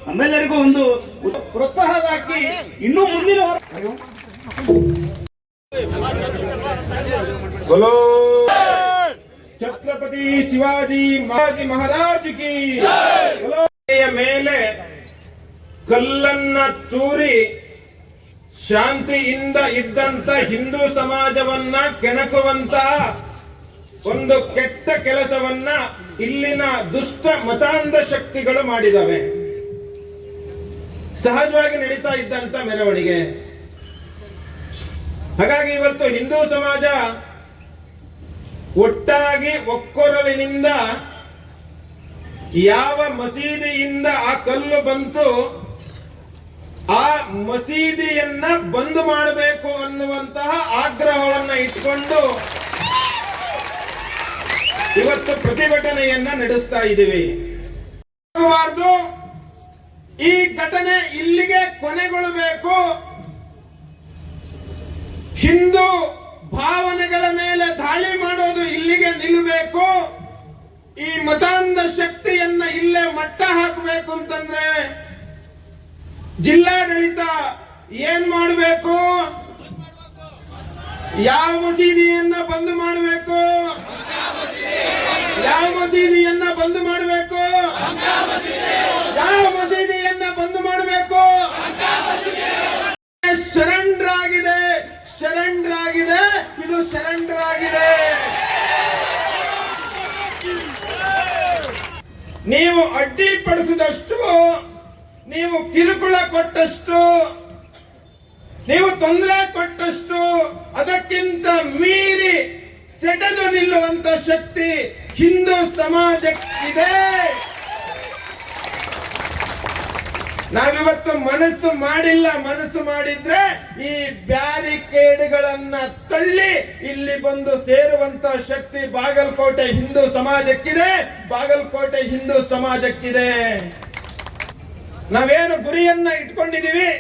ನಮ್ಮೆಲ್ಲರಿಗೂ ಒಂದು ಪ್ರೋತ್ಸಾಹದ ಹಾಕಿ ಇನ್ನೂ ಮುಂದಿನ बोलो ಛತ್ರಪತಿ ಶಿವಾಜಿ ಮಹಾರಾಜ್ ಕಿ ಮೇಲೆ ಕಲ್ಲನ್ನ ತೂರಿ ಶಾಂತಿಯಿಂದ ಇದ್ದಂತ ಹಿಂದೂ ಸಮಾಜವನ್ನ ಕೆಣಕುವಂತಹ ಒಂದು ಕೆಟ್ಟ ಕೆಲಸವನ್ನ ಇಲ್ಲಿನ ದುಷ್ಟ ಮತಾಂಧ ಶಕ್ತಿಗಳು ಮಾಡಿದವೆ. ಸಹಜವಾಗಿ ನಡೀತಾ ಇದ್ದಂತ ಮೆರವಣಿಗೆ. ಹಾಗಾಗಿ ಇವತ್ತು ಹಿಂದೂ ಸಮಾಜ ಒಟ್ಟಾಗಿ ಒಕ್ಕೊರಲಿನಿಂದ ಯಾವ ಮಸೀದಿಯಿಂದ ಆ ಕಲ್ಲು ಬಂತು ಆ ಮಸೀದಿಯನ್ನ ಬಂದ್ ಮಾಡಬೇಕು ಅನ್ನುವಂತಹ ಆಗ್ರಹವನ್ನ ಇಟ್ಕೊಂಡು ಇವತ್ತು ಪ್ರತಿಭಟನೆಯನ್ನ ನಡೆಸ್ತಾ ಇದ್ದೀವಿ. ಈ ಘಟನೆ ಇಲ್ಲಿಗೆ ಕೊನೆಗೊಳ್ಳಬೇಕು. ಹಿಂದೂ ಭಾವನೆಗಳ ಮೇಲೆ ದಾಳಿ ಮಾಡೋದು ಇಲ್ಲಿಗೆ ನಿಲ್ಲಬೇಕು. ಈ ಮತಾಂಧ ಶಕ್ತಿಯನ್ನ ಇಲ್ಲೇ ಮಟ್ಟ ಹಾಕಬೇಕು ಅಂತಂದ್ರೆ ಜಿಲ್ಲಾಡಳಿತ ಏನ್ ಮಾಡಬೇಕು? ಯಾವ ಮಸೀದಿಯನ್ನ ಬಂದ್ ಮಾಡಬೇಕು? ಯಾವ ಮಸೀದಿಯನ್ನ ಬಂದ್ ಮಾಡಬೇಕು? ಯಾವ ಮಸೀದಿಯನ್ನ ಬಂದ್ ಮಾಡಬೇಕು? ಸರೆಂಡರ್ ಆಗಿದೆ, ಸರೆಂಡರ್ ಆಗಿದೆ, ಇದು ಸರೆಂಡರ್ ಆಗಿದೆ. ನೀವು ಅಡ್ಡಿಪಡಿಸಿದಷ್ಟು, ನೀವು ಕಿರುಕುಳ ಕೊಟ್ಟಷ್ಟು, ನೀವು ತೊಂದರೆ ಕೊಟ್ಟಷ್ಟು ಅದಕ್ಕಿಂತ ಮೀರಿ ಸೆಟೆದು ನಿಲ್ಲುವಂತ ಶಕ್ತಿ ಹಿಂದೂ ಸಮಾಜಕ್ಕಿದೆ. ನಾವಿವತ್ತು ಮನಸ್ಸು ಮಾಡಿಲ್ಲ. ಮನಸ್ಸು ಮಾಡಿದ್ರೆ ಈ ಬ್ಯಾರಿಕೇಡ್ಗಳನ್ನ ತಳ್ಳಿ ಇಲ್ಲಿ ಬಂದು ಸೇರುವಂತ ಶಕ್ತಿ ಬಾಗಲಕೋಟೆ ಹಿಂದೂ ಸಮಾಜಕ್ಕಿದೆ. ಬಾಗಲಕೋಟೆ ಹಿಂದೂ ಸಮಾಜಕ್ಕಿದೆ. ನಾವೇನು ಗುರಿಯನ್ನ ಇಟ್ಕೊಂಡಿದೀವಿ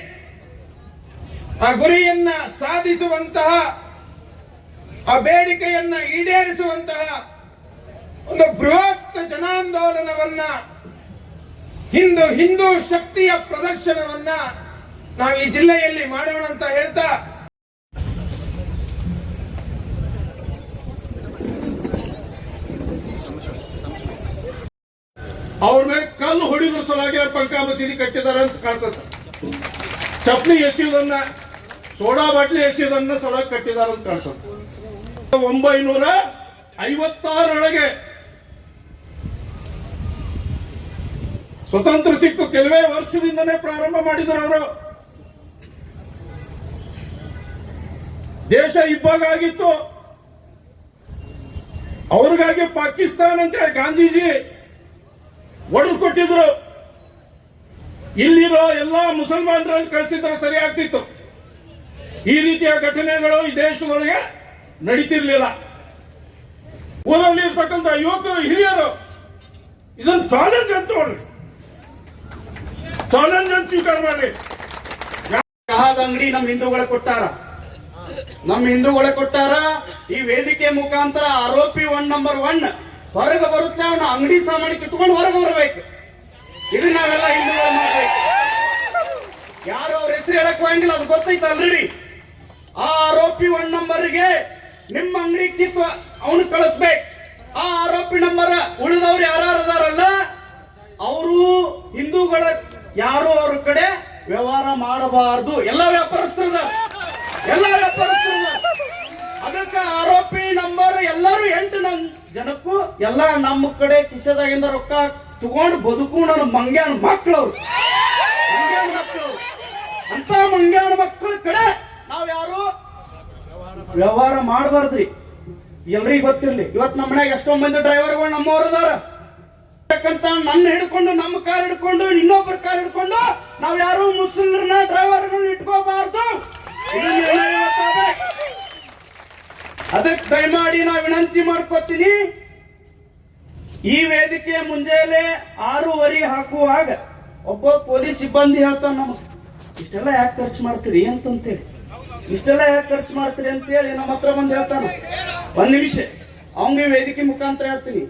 ಆ ಗುರಿಯನ್ನ ಸಾಧಿಸುವಂತಹ, ಆ ಬೇಡಿಕೆಯನ್ನ ಈಡೇರಿಸುವಂತಹ ಒಂದು ಬೃಹತ್ ಜನಾಂದೋಲನವನ್ನ, ಹಿಂದೂ ಶಕ್ತಿಯ ಪ್ರದರ್ಶನವನ್ನ ನಾವು ಈ ಜಿಲ್ಲೆಯಲ್ಲಿ ಮಾಡೋಣ ಅಂತ ಹೇಳ್ತಾ, ಅವ್ರ ಮೇಲೆ ಕಲ್ಲು ಹೊಡಿದ್ರ ಸಲಾಗಿ ಪಂಕ ಮಸೀದಿ ಕಟ್ಟಿದಾರ ಅಂತ ಕಾಣಿಸುತ್ತೆ. ಚಪ್ಲಿ ಎಸೆಯುವುದನ್ನ, ಸೋಡಾ ಬಾಟ್ಲಿ ಎಸೆಯುವುದನ್ನ ಸೊಳಗೆ ಕಟ್ಟಿದಾರ ಅಂತ ಕಾಣಿಸುತ್ತೆ. 1956 ಸ್ವತಂತ್ರ ಸಿಕ್ಕು ಕೆಲವೇ ವರ್ಷದಿಂದನೇ ಪ್ರಾರಂಭ ಮಾಡಿದರು ಅವರು. ದೇಶ ಇಬ್ಬಾಗ ಆಗಿತ್ತು. ಅವ್ರಿಗಾಗಿ ಪಾಕಿಸ್ತಾನ ಅಂತೇಳಿ ಗಾಂಧೀಜಿ ಒಡೆದು ಕೊಟ್ಟಿದ್ರು. ಇಲ್ಲಿರೋ ಎಲ್ಲಾ ಮುಸಲ್ಮಾನರಲ್ಲಿ ಕಳಿಸಿದ್ರೆ ಸರಿ ಆಗ್ತಿತ್ತು. ಈ ರೀತಿಯ ಘಟನೆಗಳು ಈ ದೇಶದೊಳಗೆ ನಡೀತಿರ್ಲಿಲ್ಲ. ಊರಲ್ಲಿ ಇರ್ತಕ್ಕಂಥ ಯುವಕರು, ಹಿರಿಯರು ಇದನ್ನು ಚಾಲೆಂಜ್ ಅಂತ ನೋಡ್ರಿ, ಚಾಲೆಂಜ್ ಅಂತ ಸ್ವೀಕಾರ ಮಾಡ್ರಿ. ಚಹಾದ ಅಂಗಡಿ ನಮ್ಮ ಹಿಂದೂಗಳ ಕೊಟ್ಟಾರ. ಈ ವೇದಿಕೆ ಮುಖಾಂತರ ಆರೋಪಿ 1 ನಂಬರ್ 1 ಹೊರಗೆ ಬರುತ್ತೆ. ಅವನ ಅಂಗಡಿ ಸಾಮಾನು ಕಿತ್ಕೊಂಡು ಹೊರಗೆ ಬರಬೇಕು. ಇದು ನಾವೆಲ್ಲ ಹಿಂದೂಗಳು ಮಾಡ್ಬೇಕು. ಯಾರು ಅವ್ರ ಹೆಸರು ಹೇಳಕ್ ಹೋಗಂಗಿಲ್ಲ, ಅದು ಗೊತ್ತೈತೆ ಆಲ್ರೆಡಿ. ಆ ಆರೋಪಿ 1 ನಂಬರ್ಗೆ ನಿಮ್ಮ ಅಂಗಡಿ ಕಿತ್ತು ಅವನು ಕಳಿಸ್ಬೇಕು. ಆ ಆರೋಪಿ ನಂಬರ್ ಉಳಿದವ್ರು ಯಾರಲ್ಲ ಅವರು ಹಿಂದೂಗಳ ಯಾರು ಅವ್ರ ಕಡೆ ವ್ಯವಹಾರ ಮಾಡಬಾರದು. ಎಲ್ಲ ವ್ಯಾಪಾರಸ್ಥರದ ಅದಕ್ಕೆ ಆರೋಪಿ ನಂಬರ್ ಎಲ್ಲರೂ 8 ಜನಕ್ಕೂ ಎಲ್ಲ ನಮ್ಮ ಕಡೆ ಕಿಸೆದಾಗಿಂದ ರೊಕ್ಕ ತಗೊಂಡು ಬದುಕು ನನ್ನ ಮಂಗ್ಯಾನ ಮಕ್ಕಳು ಅಂತ ಮಂಗ್ಯಾನ ಮಕ್ಕಳ ಕಡೆ ನಾವ್ ಯಾರು ವ್ಯವಹಾರ ಮಾಡಬಾರ್ದ್ರಿ. ಎಲ್ರಿಗೂ ಗೊತ್ತಿರ್ಲಿ. ಇವತ್ತು ನಮ್ಮ ಮನ್ಯಾಗ ಎಷ್ಟೋ ಮಂದಿ ಡ್ರೈವರ್ಗಳು ನಮ್ಮವ್ರದಾರ. ನನ್ನ ಹಿಡ್ಕೊಂಡು, ನಮ್ಮ ಕಾರ್ ಹಿಡ್ಕೊಂಡು, ಇನ್ನೊಬ್ಬರ ಕಾರ್ ಹಿಡ್ಕೊಂಡು ನಾವ್ ಯಾರು ಮುಸ್ಲಿಮ್ರನ್ನ ಡ್ರೈವರ್ಗಳನ್ನ ಇಟ್ಕೋಬಾರ್ದು. ಅದಕ್ಕೆ ದಯಮಾಡಿ ನಾ ವಿನಂತಿ ಮಾಡ್ಕೊತೀನಿ. ಈ ವೇದಿಕೆ ಮುಂಜಾನೆ 6:30 ಹಾಕುವಾಗ ಒಬ್ಬ ಪೊಲೀಸ್ ಸಿಬ್ಬಂದಿ ಹೇಳ್ತಾನ, ನಮಗ್ ಇಷ್ಟೆಲ್ಲ ಯಾಕೆ ಖರ್ಚು ಮಾಡ್ತೀರಿ ಅಂತೇಳಿ, ಇಷ್ಟೆಲ್ಲ ಯಾಕೆ ಖರ್ಚು ಮಾಡ್ತೀರಿ ಅಂತೇಳಿ ನಮ್ಮ ಹತ್ರ ಬಂದು ಹೇಳ್ತಾನ. 1 ನಿಮಿಷ ಅವಂಗೆ ವೇದಿಕೆ ಮುಖಾಂತರ ಹೇಳ್ತೀನಿ.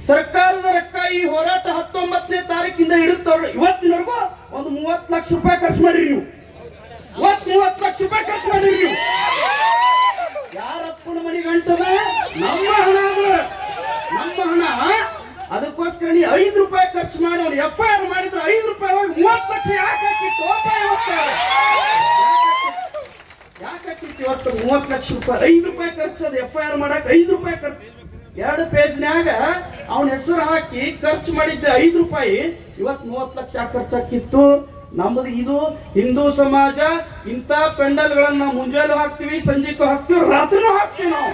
ಸರ್ಕಾರದ ರೊಕ್ಕ ಈ ಹೋರಾಟ 19ನೇ ತಾರೀಕಿಂದ ಹಿಡಿತವ್ರು ಇವತ್ತಿನವರೆಗೂ ಒಂದು 30 ಲಕ್ಷ ರೂಪಾಯಿ ಖರ್ಚು ಮಾಡಿರಿ ನೀವು. 30 ಲಕ್ಷ ರೂಪಾಯಿ ಖರ್ಚು ಮಾಡಿರಿ ನೀವು. ಯಾರಪ್ಪನ ಮನೆಗೆ ಅಂಟದ ನಮ್ಮ ಹಣ ಅದು, ನಮ್ಮ ಹಣ. ಅದಕ್ಕೋಸ್ಕರ ನೀವು 5 ರೂಪಾಯಿ ಖರ್ಚು ಮಾಡಿ ಅವ್ರು FIR ಮಾಡಿದ್ರು 5 ರೂಪಾಯಿ ಹೋಗಿ 30 ಲಕ್ಷ ಯಾಕೆ ಹಾಕಿತ್ತು? ಯಾಕೆ ಹಾಕಿತ್ತು ಇವತ್ತು 30 ಲಕ್ಷ ರೂಪಾಯಿ? 5 ರೂಪಾಯಿ ಖರ್ಚು, ಅದು FIR ಮಾಡಕ್ 5 ರೂಪಾಯಿ ಖರ್ಚು. 2 ಪೇಜ್ನ್ಯಾಗ ಅವನ ಹೆಸರು ಹಾಕಿ ಖರ್ಚು ಮಾಡಿದ್ದೆ 5 ರೂಪಾಯಿ. ಇವತ್ತು 30 ಲಕ್ಷ ಖರ್ಚಾಕಿತ್ತು. ನಮ್ಮದು ಇದು ಹಿಂದೂ ಸಮಾಜ. ಇಂಥ ಪೆಂಡಲ್ಗಳನ್ನ ನಾವು ಮುಂಜಾನೆ ಹಾಕ್ತಿವಿ, ಸಂಜೆಗೂ ಹಾಕ್ತಿವಿ, ರಾತ್ರಿನೂ ಹಾಕ್ತಿವಿ. ನಾವು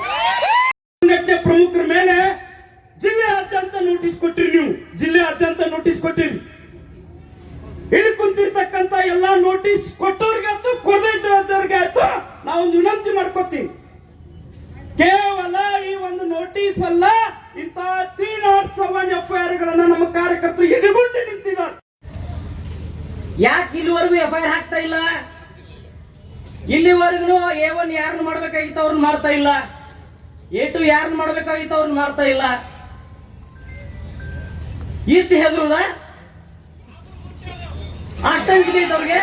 ಸಂಘಟನೆ ಪ್ರಮುಖರ ಮೇಲೆ ಜಿಲ್ಲೆಯಾದ್ಯಂತ ನೋಟಿಸ್ ಕೊಟ್ಟಿರಿ. ನೀವು ಜಿಲ್ಲೆಯಾದ್ಯಂತ ನೋಟಿಸ್ ಕೊಟ್ಟಿರಿ. ಇಲ್ಲಿ ಕುಂತಿರ್ತಕ್ಕಂಥ ಎಲ್ಲಾ ನೋಟಿಸ್ ಕೊಟ್ಟವ್ರಿಗೆ ಆಯ್ತು, ಕೊಡದವ್ರಿಗೆ ಆಯ್ತು, ನಾವೊಂದು ವಿನಂತಿ ಮಾಡ್ಕೊತೀವಿ. ಕೇವಲ ಈ ಒಂದು ನೋಟಿಸ್ ಅಲ್ಲ, ಇಂಥ 307 FIR ಗಳನ್ನ ನಮ್ಮ ಕಾರ್ಯಕರ್ತರು ಎದುರುಗೊಂಡು ನಿಂತಿದ್ದಾರೆ. ಯಾಕೆ ಇಲ್ಲಿವರೆಗೂ FIR ಹಾಕ್ತಾ ಇಲ್ಲ? ಇಲ್ಲಿವರೆಗೂ A1 ಯಾರನ್ನ ಮಾಡ್ಬೇಕಾಗಿತ್ತು ಅವ್ರನ್ನ ಮಾಡ್ತಾ ಇಲ್ಲ, A2 ಯಾರನ್ನ ಮಾಡ್ಬೇಕಾಗಿತ್ತು ಅವ್ರನ್ನ ಮಾಡ್ತಾ ಇಲ್ಲ. ಇಷ್ಟು ಹೆದರುದ ಅಷ್ಟಂಚಿಕೆ ಐತೆ ಅವ್ರಿಗೆ.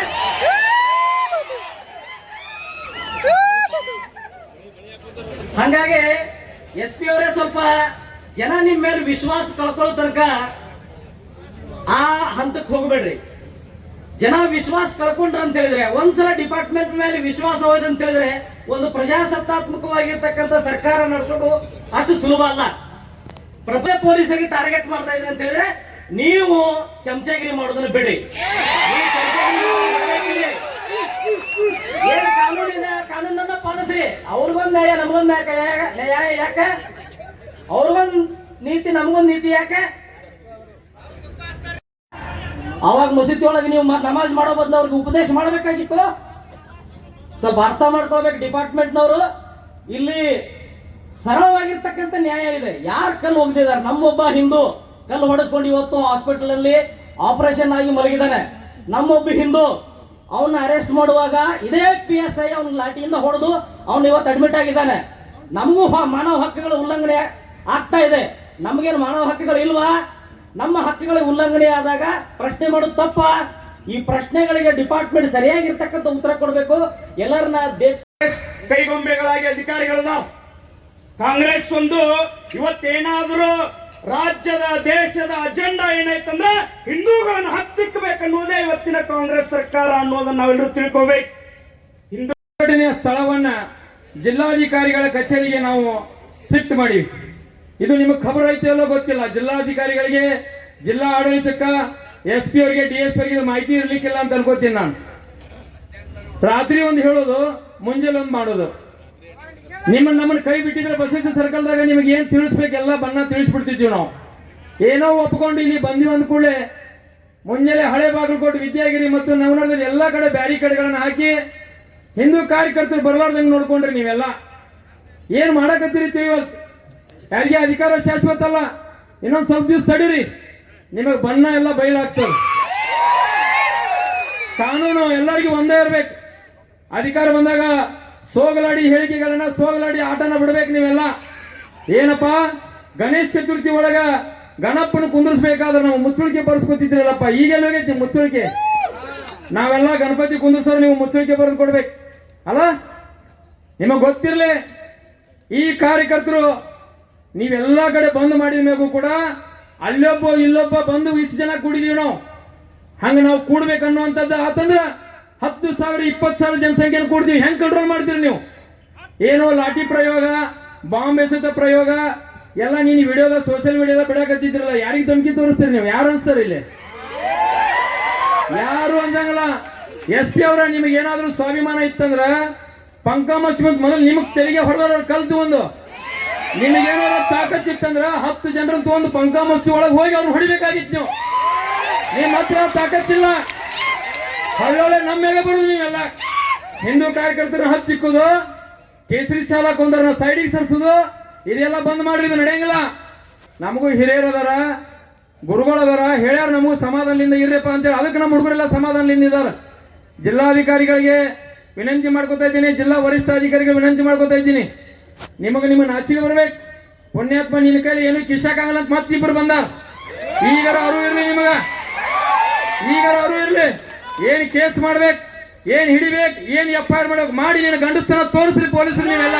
ಹಂಗಾಗಿ SP ಅವರೇ ಸ್ವಲ್ಪ ಜನ ನಿಮ್ ಮೇಲೆ ವಿಶ್ವಾಸ ಕಳ್ಕೊಳ್ಳೋ ತನಕ ಆ ಹಂತಕ್ಕೆ ಹೋಗ್ಬೇಡ್ರಿ. ಜನ ವಿಶ್ವಾಸ ಕಳ್ಕೊಂಡ್ರ ಅಂತ ಹೇಳಿದ್ರೆ, ಒಂದ್ಸಲ ಡಿಪಾರ್ಟ್ಮೆಂಟ್ ಮೇಲೆ ವಿಶ್ವಾಸ ಹೋಯ್ತು ಅಂತ ಹೇಳಿದ್ರೆ ಒಂದು ಪ್ರಜಾಸತ್ತಾತ್ಮಕವಾಗಿರ್ತಕ್ಕಂಥ ಸರ್ಕಾರ ನಡೆಸೋದು ಅಷ್ಟು ಸುಲಭ ಅಲ್ಲ. ಪೊಲೀಸರಿಗೆ ಟಾರ್ಗೆಟ್ ಮಾಡ್ತಾ ಇದೆ ಅಂತ ಹೇಳಿದ್ರೆ ನೀವು ಚಮಚಗಿರಿ ಮಾಡೋದನ್ನ ಬಿಡಿ. ಏನ್ ಕಾನೂನನ್ನ ಪಾಲಿಸ್ರಿ. ಅವ್ರಿಗೊಂದ್ ನ್ಯಾಯ ನಮಗೊಂದ್ ನ್ಯಾಯ ಯಾಕೆ? ಅವ್ರಿಗೊಂದ್ ನೀತಿ ನಮಗೊಂದ್ ನೀತಿ ಯಾಕೆ? ಅವಾಗ ಮಸೀದಿ ಒಳಗೆ ನೀವು ನಮಾಜ್ ಮಾಡೋ ಬದಲು ಅವ್ರಿಗೆ ಉಪದೇಶ ಮಾಡಬೇಕಾಗಿತ್ತು. ಸ್ವಲ್ಪ ಅರ್ಥ ಮಾಡ್ಕೊಳ್ಬೇಕು ಡಿಪಾರ್ಟ್ಮೆಂಟ್ನವರು. ಇಲ್ಲಿ ಸರಳವಾಗಿರ್ತಕ್ಕಂಥ ನ್ಯಾಯ ಇದೆ. ಯಾರು ಕಲ್ಲು ಒಗ್ದಿದ್ದಾರೆ? ನಮ್ಮೊಬ್ಬ ಹಿಂದೂ ಕಲ್ಲು ಹೊಡೆಸ್ಕೊಂಡು ಇವತ್ತು ಹಾಸ್ಪಿಟಲ್ ಅಲ್ಲಿ ಆಪರೇಷನ್ ಆಗಿ ಮಲಗಿದ್ದಾನೆ. ನಮ್ಮೊಬ್ಬ ಹಿಂದೂ ಅವನ್ನ ಅರೆಸ್ಟ್ ಮಾಡುವಾಗ ಇದೇ PSI ಅವನ ಲಾಠಿಯಿಂದ ಹೊಡೆದು ಅವನು ಇವತ್ತು ಅಡ್ಮಿಟ್ ಆಗಿದ್ದಾನೆ. ನಮಗೂ ಮಾನವ ಹಕ್ಕುಗಳ ಉಲ್ಲಂಘನೆ ಆಗ್ತಾ ಇದೆ. ನಮಗೇನು ಮಾನವ ಹಕ್ಕುಗಳು ಇಲ್ವಾ? ನಮ್ಮ ಹಕ್ಕುಗಳ ಉಲ್ಲಂಘನೆ ಆದಾಗ ಪ್ರಶ್ನೆ ಮಾಡೋದು ತಪ್ಪ? ಈ ಪ್ರಶ್ನೆಗಳಿಗೆ ಡಿಪಾರ್ಟ್ಮೆಂಟ್ ಸರಿಯಾಗಿರ್ತಕ್ಕಂಥ ಉತ್ತರ ಕೊಡಬೇಕು. ಎಲ್ಲರನ್ನ ಕೈಗೊಂಬೆಗಳಾಗಿ ಅಧಿಕಾರಿಗಳದ ಕಾಂಗ್ರೆಸ್ ಒಂದು ಇವತ್ತೇನಾದ್ರೂ ರಾಜ್ಯದ ದೇಶದ ಅಜೆಂಡಾ ಏನೈತಂದ್ರೆ ಹಿಂದೂಗಳನ್ನು ಹತ್ತಿಕ್ಕಬೇಕನ್ನುವುದೇ ಇವತ್ತಿನ ಕಾಂಗ್ರೆಸ್ ಸರ್ಕಾರ ಅನ್ನೋದನ್ನ ನಾವೆಲ್ಲರೂ ತಿಳ್ಕೋಬೇಕು. ಹಿಂದೂ ಸಂಘಟನೆಯ ಸ್ಥಳವನ್ನ ಜಿಲ್ಲಾಧಿಕಾರಿಗಳ ಕಚೇರಿಗೆ ನಾವು ಶಿಫ್ಟ್ ಮಾಡಿವಿ. ಇದು ನಿಮಗೆ ಖಬರ್ ಐತೆ ಅಲ್ಲೋ ಗೊತ್ತಿಲ್ಲ. ಜಿಲ್ಲಾಧಿಕಾರಿಗಳಿಗೆ, ಜಿಲ್ಲಾ ಆಡಳಿತಕ್ಕ, SP ಅವರಿಗೆ, DSP ಅವರಿಗೆ ಮಾಹಿತಿ ಇರ್ಲಿಕ್ಕಿಲ್ಲ ಅಂತ ಅನ್ಕೋತೀನಿ ನಾನು. ರಾತ್ರಿ ಒಂದು ಹೇಳೋದು, ಮುಂಜಾನೆ ಒಂದು ಮಾಡೋದು. ನಮ್ಮನ್ನ ಕೈ ಬಿಟ್ಟಿದ್ರೆ ಬಸವೇಶ್ವರ ಸರ್ಕಲ್ದಾಗ ನಿಮಗೆ ಏನ್ ತಿಳಿಸ್ಬೇಕು ಎಲ್ಲ ಬಣ್ಣ ತಿಳಿಸ್ಬಿಡ್ತಿದ್ವಿ ನಾವು. ಏನೋ ಒಪ್ಕೊಂಡು ಇಲ್ಲಿ ಬಂದಿವಿ ಅಂದ ಕೂಡಲೇ ಮುಂಜಾನೆ ಹಳೆ ಬಾಗಲಕೋಟೆ, ವಿದ್ಯಾಗಿರಿ ಮತ್ತು ನವನಗರದಲ್ಲಿ ಎಲ್ಲಾ ಕಡೆ ಬ್ಯಾರಿಕೇಡ್ಗಳನ್ನ ಹಾಕಿ ಹಿಂದೂ ಕಾರ್ಯಕರ್ತರು ಬರಬಾರ್ದಂಗೆ ನೋಡ್ಕೊಂಡ್ರಿ. ನೀವೆಲ್ಲ ಏನ್ ಮಾಡಕತ್ತೀರಿ ತಿಳಿವಲ್ತು. ಯಾರಿಗೆ ಅಧಿಕಾರ ಶಾಶ್ವತ ಅಲ್ಲ. ಇನ್ನೊಂದು ಸ್ವಲ್ಪ ದಿವಸ ತಡೀರಿ, ನಿಮಗೆ ಬಣ್ಣ ಎಲ್ಲ ಬಯಲಾಗ್ತದೆ. ಕಾನೂನು ಎಲ್ಲರಿಗೂ ಒಂದೇ ಇರ್ಬೇಕು. ಅಧಿಕಾರ ಬಂದಾಗ ಸೋಗಲಾಡಿ ಹೇಳಿಕೆಗಳನ್ನ, ಸೋಗಲಾಡಿ ಆಟನ ಬಿಡ್ಬೇಕು ನೀವೆಲ್ಲ. ಏನಪ್ಪ, ಗಣೇಶ ಚತುರ್ಥಿ ಒಳಗ ಗಣಪನ ಕುಂದಿರ್ಸ್ಬೇಕಾದ್ರೆ ನಾವು ಮುಚ್ಚಳಿಕೆ ಬರ್ಸ್ಕೊತಿದ್ರಲ್ಲಪ್ಪ, ಈಗೆಲ್ಲ ಹೋಗೈತಿ ಮುಚ್ಚಳಿಕೆ. ನಾವೆಲ್ಲ ಗಣಪತಿ ಕುಂದಿರ್ಸೋರು ನೀವು ಮುಚ್ಚಳಿಕೆ ಬರೆದು ಕೊಡ್ಬೇಕು ಅಲ್ಲ? ನಿಮಗೆ ಗೊತ್ತಿರ್ಲಿ, ಈ ಕಾರ್ಯಕರ್ತರು ನೀವೆಲ್ಲಾ ಕಡೆ ಬಂದ್ ಮಾಡಿದ ಮೇಗೂ ಕೂಡ ಅಲ್ಲೊಬ್ಬ ಇಲ್ಲೊಬ್ಬ ಬಂದು ಇಷ್ಟು ಜನ ಕೂಡಿದೀವಿ ನಾವು. ಹಂಗ ನಾವು ಕೂಡ್ಬೇಕನ್ನುವಂಥದ್ದು ಆತಂದ್ರ 10,000 20,000 ಜನಸಂಖ್ಯೆನ ಕೂಡ್ತೀವಿ. ಹೆಂಗ್ ಕಂಟ್ರೋಲ್ ಮಾಡ್ತೀರಿ ನೀವು? ಏನೋ ಲಾಠಿ ಪ್ರಯೋಗ, ಬಾಂಬ್ ಎಸೆತ ಪ್ರಯೋಗ ಎಲ್ಲ ನೀನು ವಿಡಿಯೋದ ಸೋಷಿಯಲ್ ಮೀಡಿಯಾದ ಬಿಡಕತ್ತಿದ್ರಲ್ಲ. ಯಾರಿಗೆ ಧಮಕಿ ತೋರಿಸ್ತೀರಿ ನೀವು? ಯಾರು ಅನ್ಸ್ತಾರೆ ಇಲ್ಲಿ? ಯಾರು ಅಂದಂಗಲ್ಲ. SP ಅವರ ನಿಮಗೆ ಏನಾದ್ರೂ ಸ್ವಾಭಿಮಾನ ಇತ್ತಂದ್ರ ಪಂಕಮಸ್ಟ್ ಮೊದಲು ನಿಮಗ್ ತೆರಿಗೆ ಹೊಡೆದ ಕಲ್ತು ಒಂದು ನಿಮಗೇನಾರ ತಾಕತ್ತಿತ್ತಂದ್ರ 10 ಜನರನ್ನು ತಗೊಂಡು ಪಂಕಮಸ್ತಿ ಒಳಗೆ ಹೋಗಿ ಅವ್ರು ಹೊಡಿಬೇಕಾಗಿತ್ತು. ನೀವು ನಿಮ್ಮ ಹತ್ರ ತಾಕತ್ತಿಲ್ಲ. ಹೊಳ್ಳೊಳ್ಳೆ ನಮ್ಮ ಮೇಲೆ ಬರುದು ನೀವೆಲ್ಲ. ಹಿಂದೂ ಕಾರ್ಯಕರ್ತರನ್ನ ಹತ್ತಿಕ್ಕುದು, ಕೇಸರಿ ಶಾಲಾ ಕೊಂದರನ್ನ ಸೈಡಿಗೆ ಸರ್ಸುದು, ಇದೆಲ್ಲ ಬಂದ್ ಮಾಡ್ರಿ. ಇದು ನಡೆಯಂಗಿಲ್ಲ. ನಮಗೂ ಹಿರಿಯರದಾರ, ಗುರುಗಳದಾರ, ಹೇಳ್ಯಾರ ನಮಗೂ ಸಮಾಧಾನದಿಂದ ಇರ್ರಪ್ಪ ಅಂತೇಳಿ. ಅದಕ್ಕೆ ನಮ್ಮ ಹುಡುಗರೆಲ್ಲ ಸಮಾಧಾನದಿಂದ ಇದ್ದಾರೆ. ಜಿಲ್ಲಾಧಿಕಾರಿಗಳಿಗೆ ವಿನಂತಿ ಮಾಡ್ಕೊತಾ ಇದ್ದೀನಿ, ಜಿಲ್ಲಾ ವರಿಷ್ಠ ಅಧಿಕಾರಿಗಳಿಗೆ ವಿನಂತಿ ಮಾಡ್ಕೊತಾ ಇದ್ದೀನಿ, ನಿಮ್ಮ ನಾಚಿಕೆ ಬರ್ಬೇಕು. ಪುಣ್ಯಾತ್ಮ ನಿನ್ನ ಕೈಲಿ ಏನು ಕಿಶಕ್ಕಾಗಲ್ಲ ಅಂತ ಮತ್ತಿಬ್ರು ಬಂದಾರ. ಈಗಾರ ಅವರು ಇರ್ಲಿ ನಿಮಗ, ಈಗಾರ ಅವರು ಇರ್ಲಿ. ಏನ್ ಕೇಸ್ ಮಾಡ್ಬೇಕು, ಏನ್ ಹಿಡಿಬೇಕು, ಏನ್ FIR ಮಾಡ್ಬೇಕು ಮಾಡಿ ನೀನು ಗಂಡಸ್ತನ ತೋರಿಸ್ರಿ ಪೊಲೀಸರು. ನೀವೆಲ್ಲ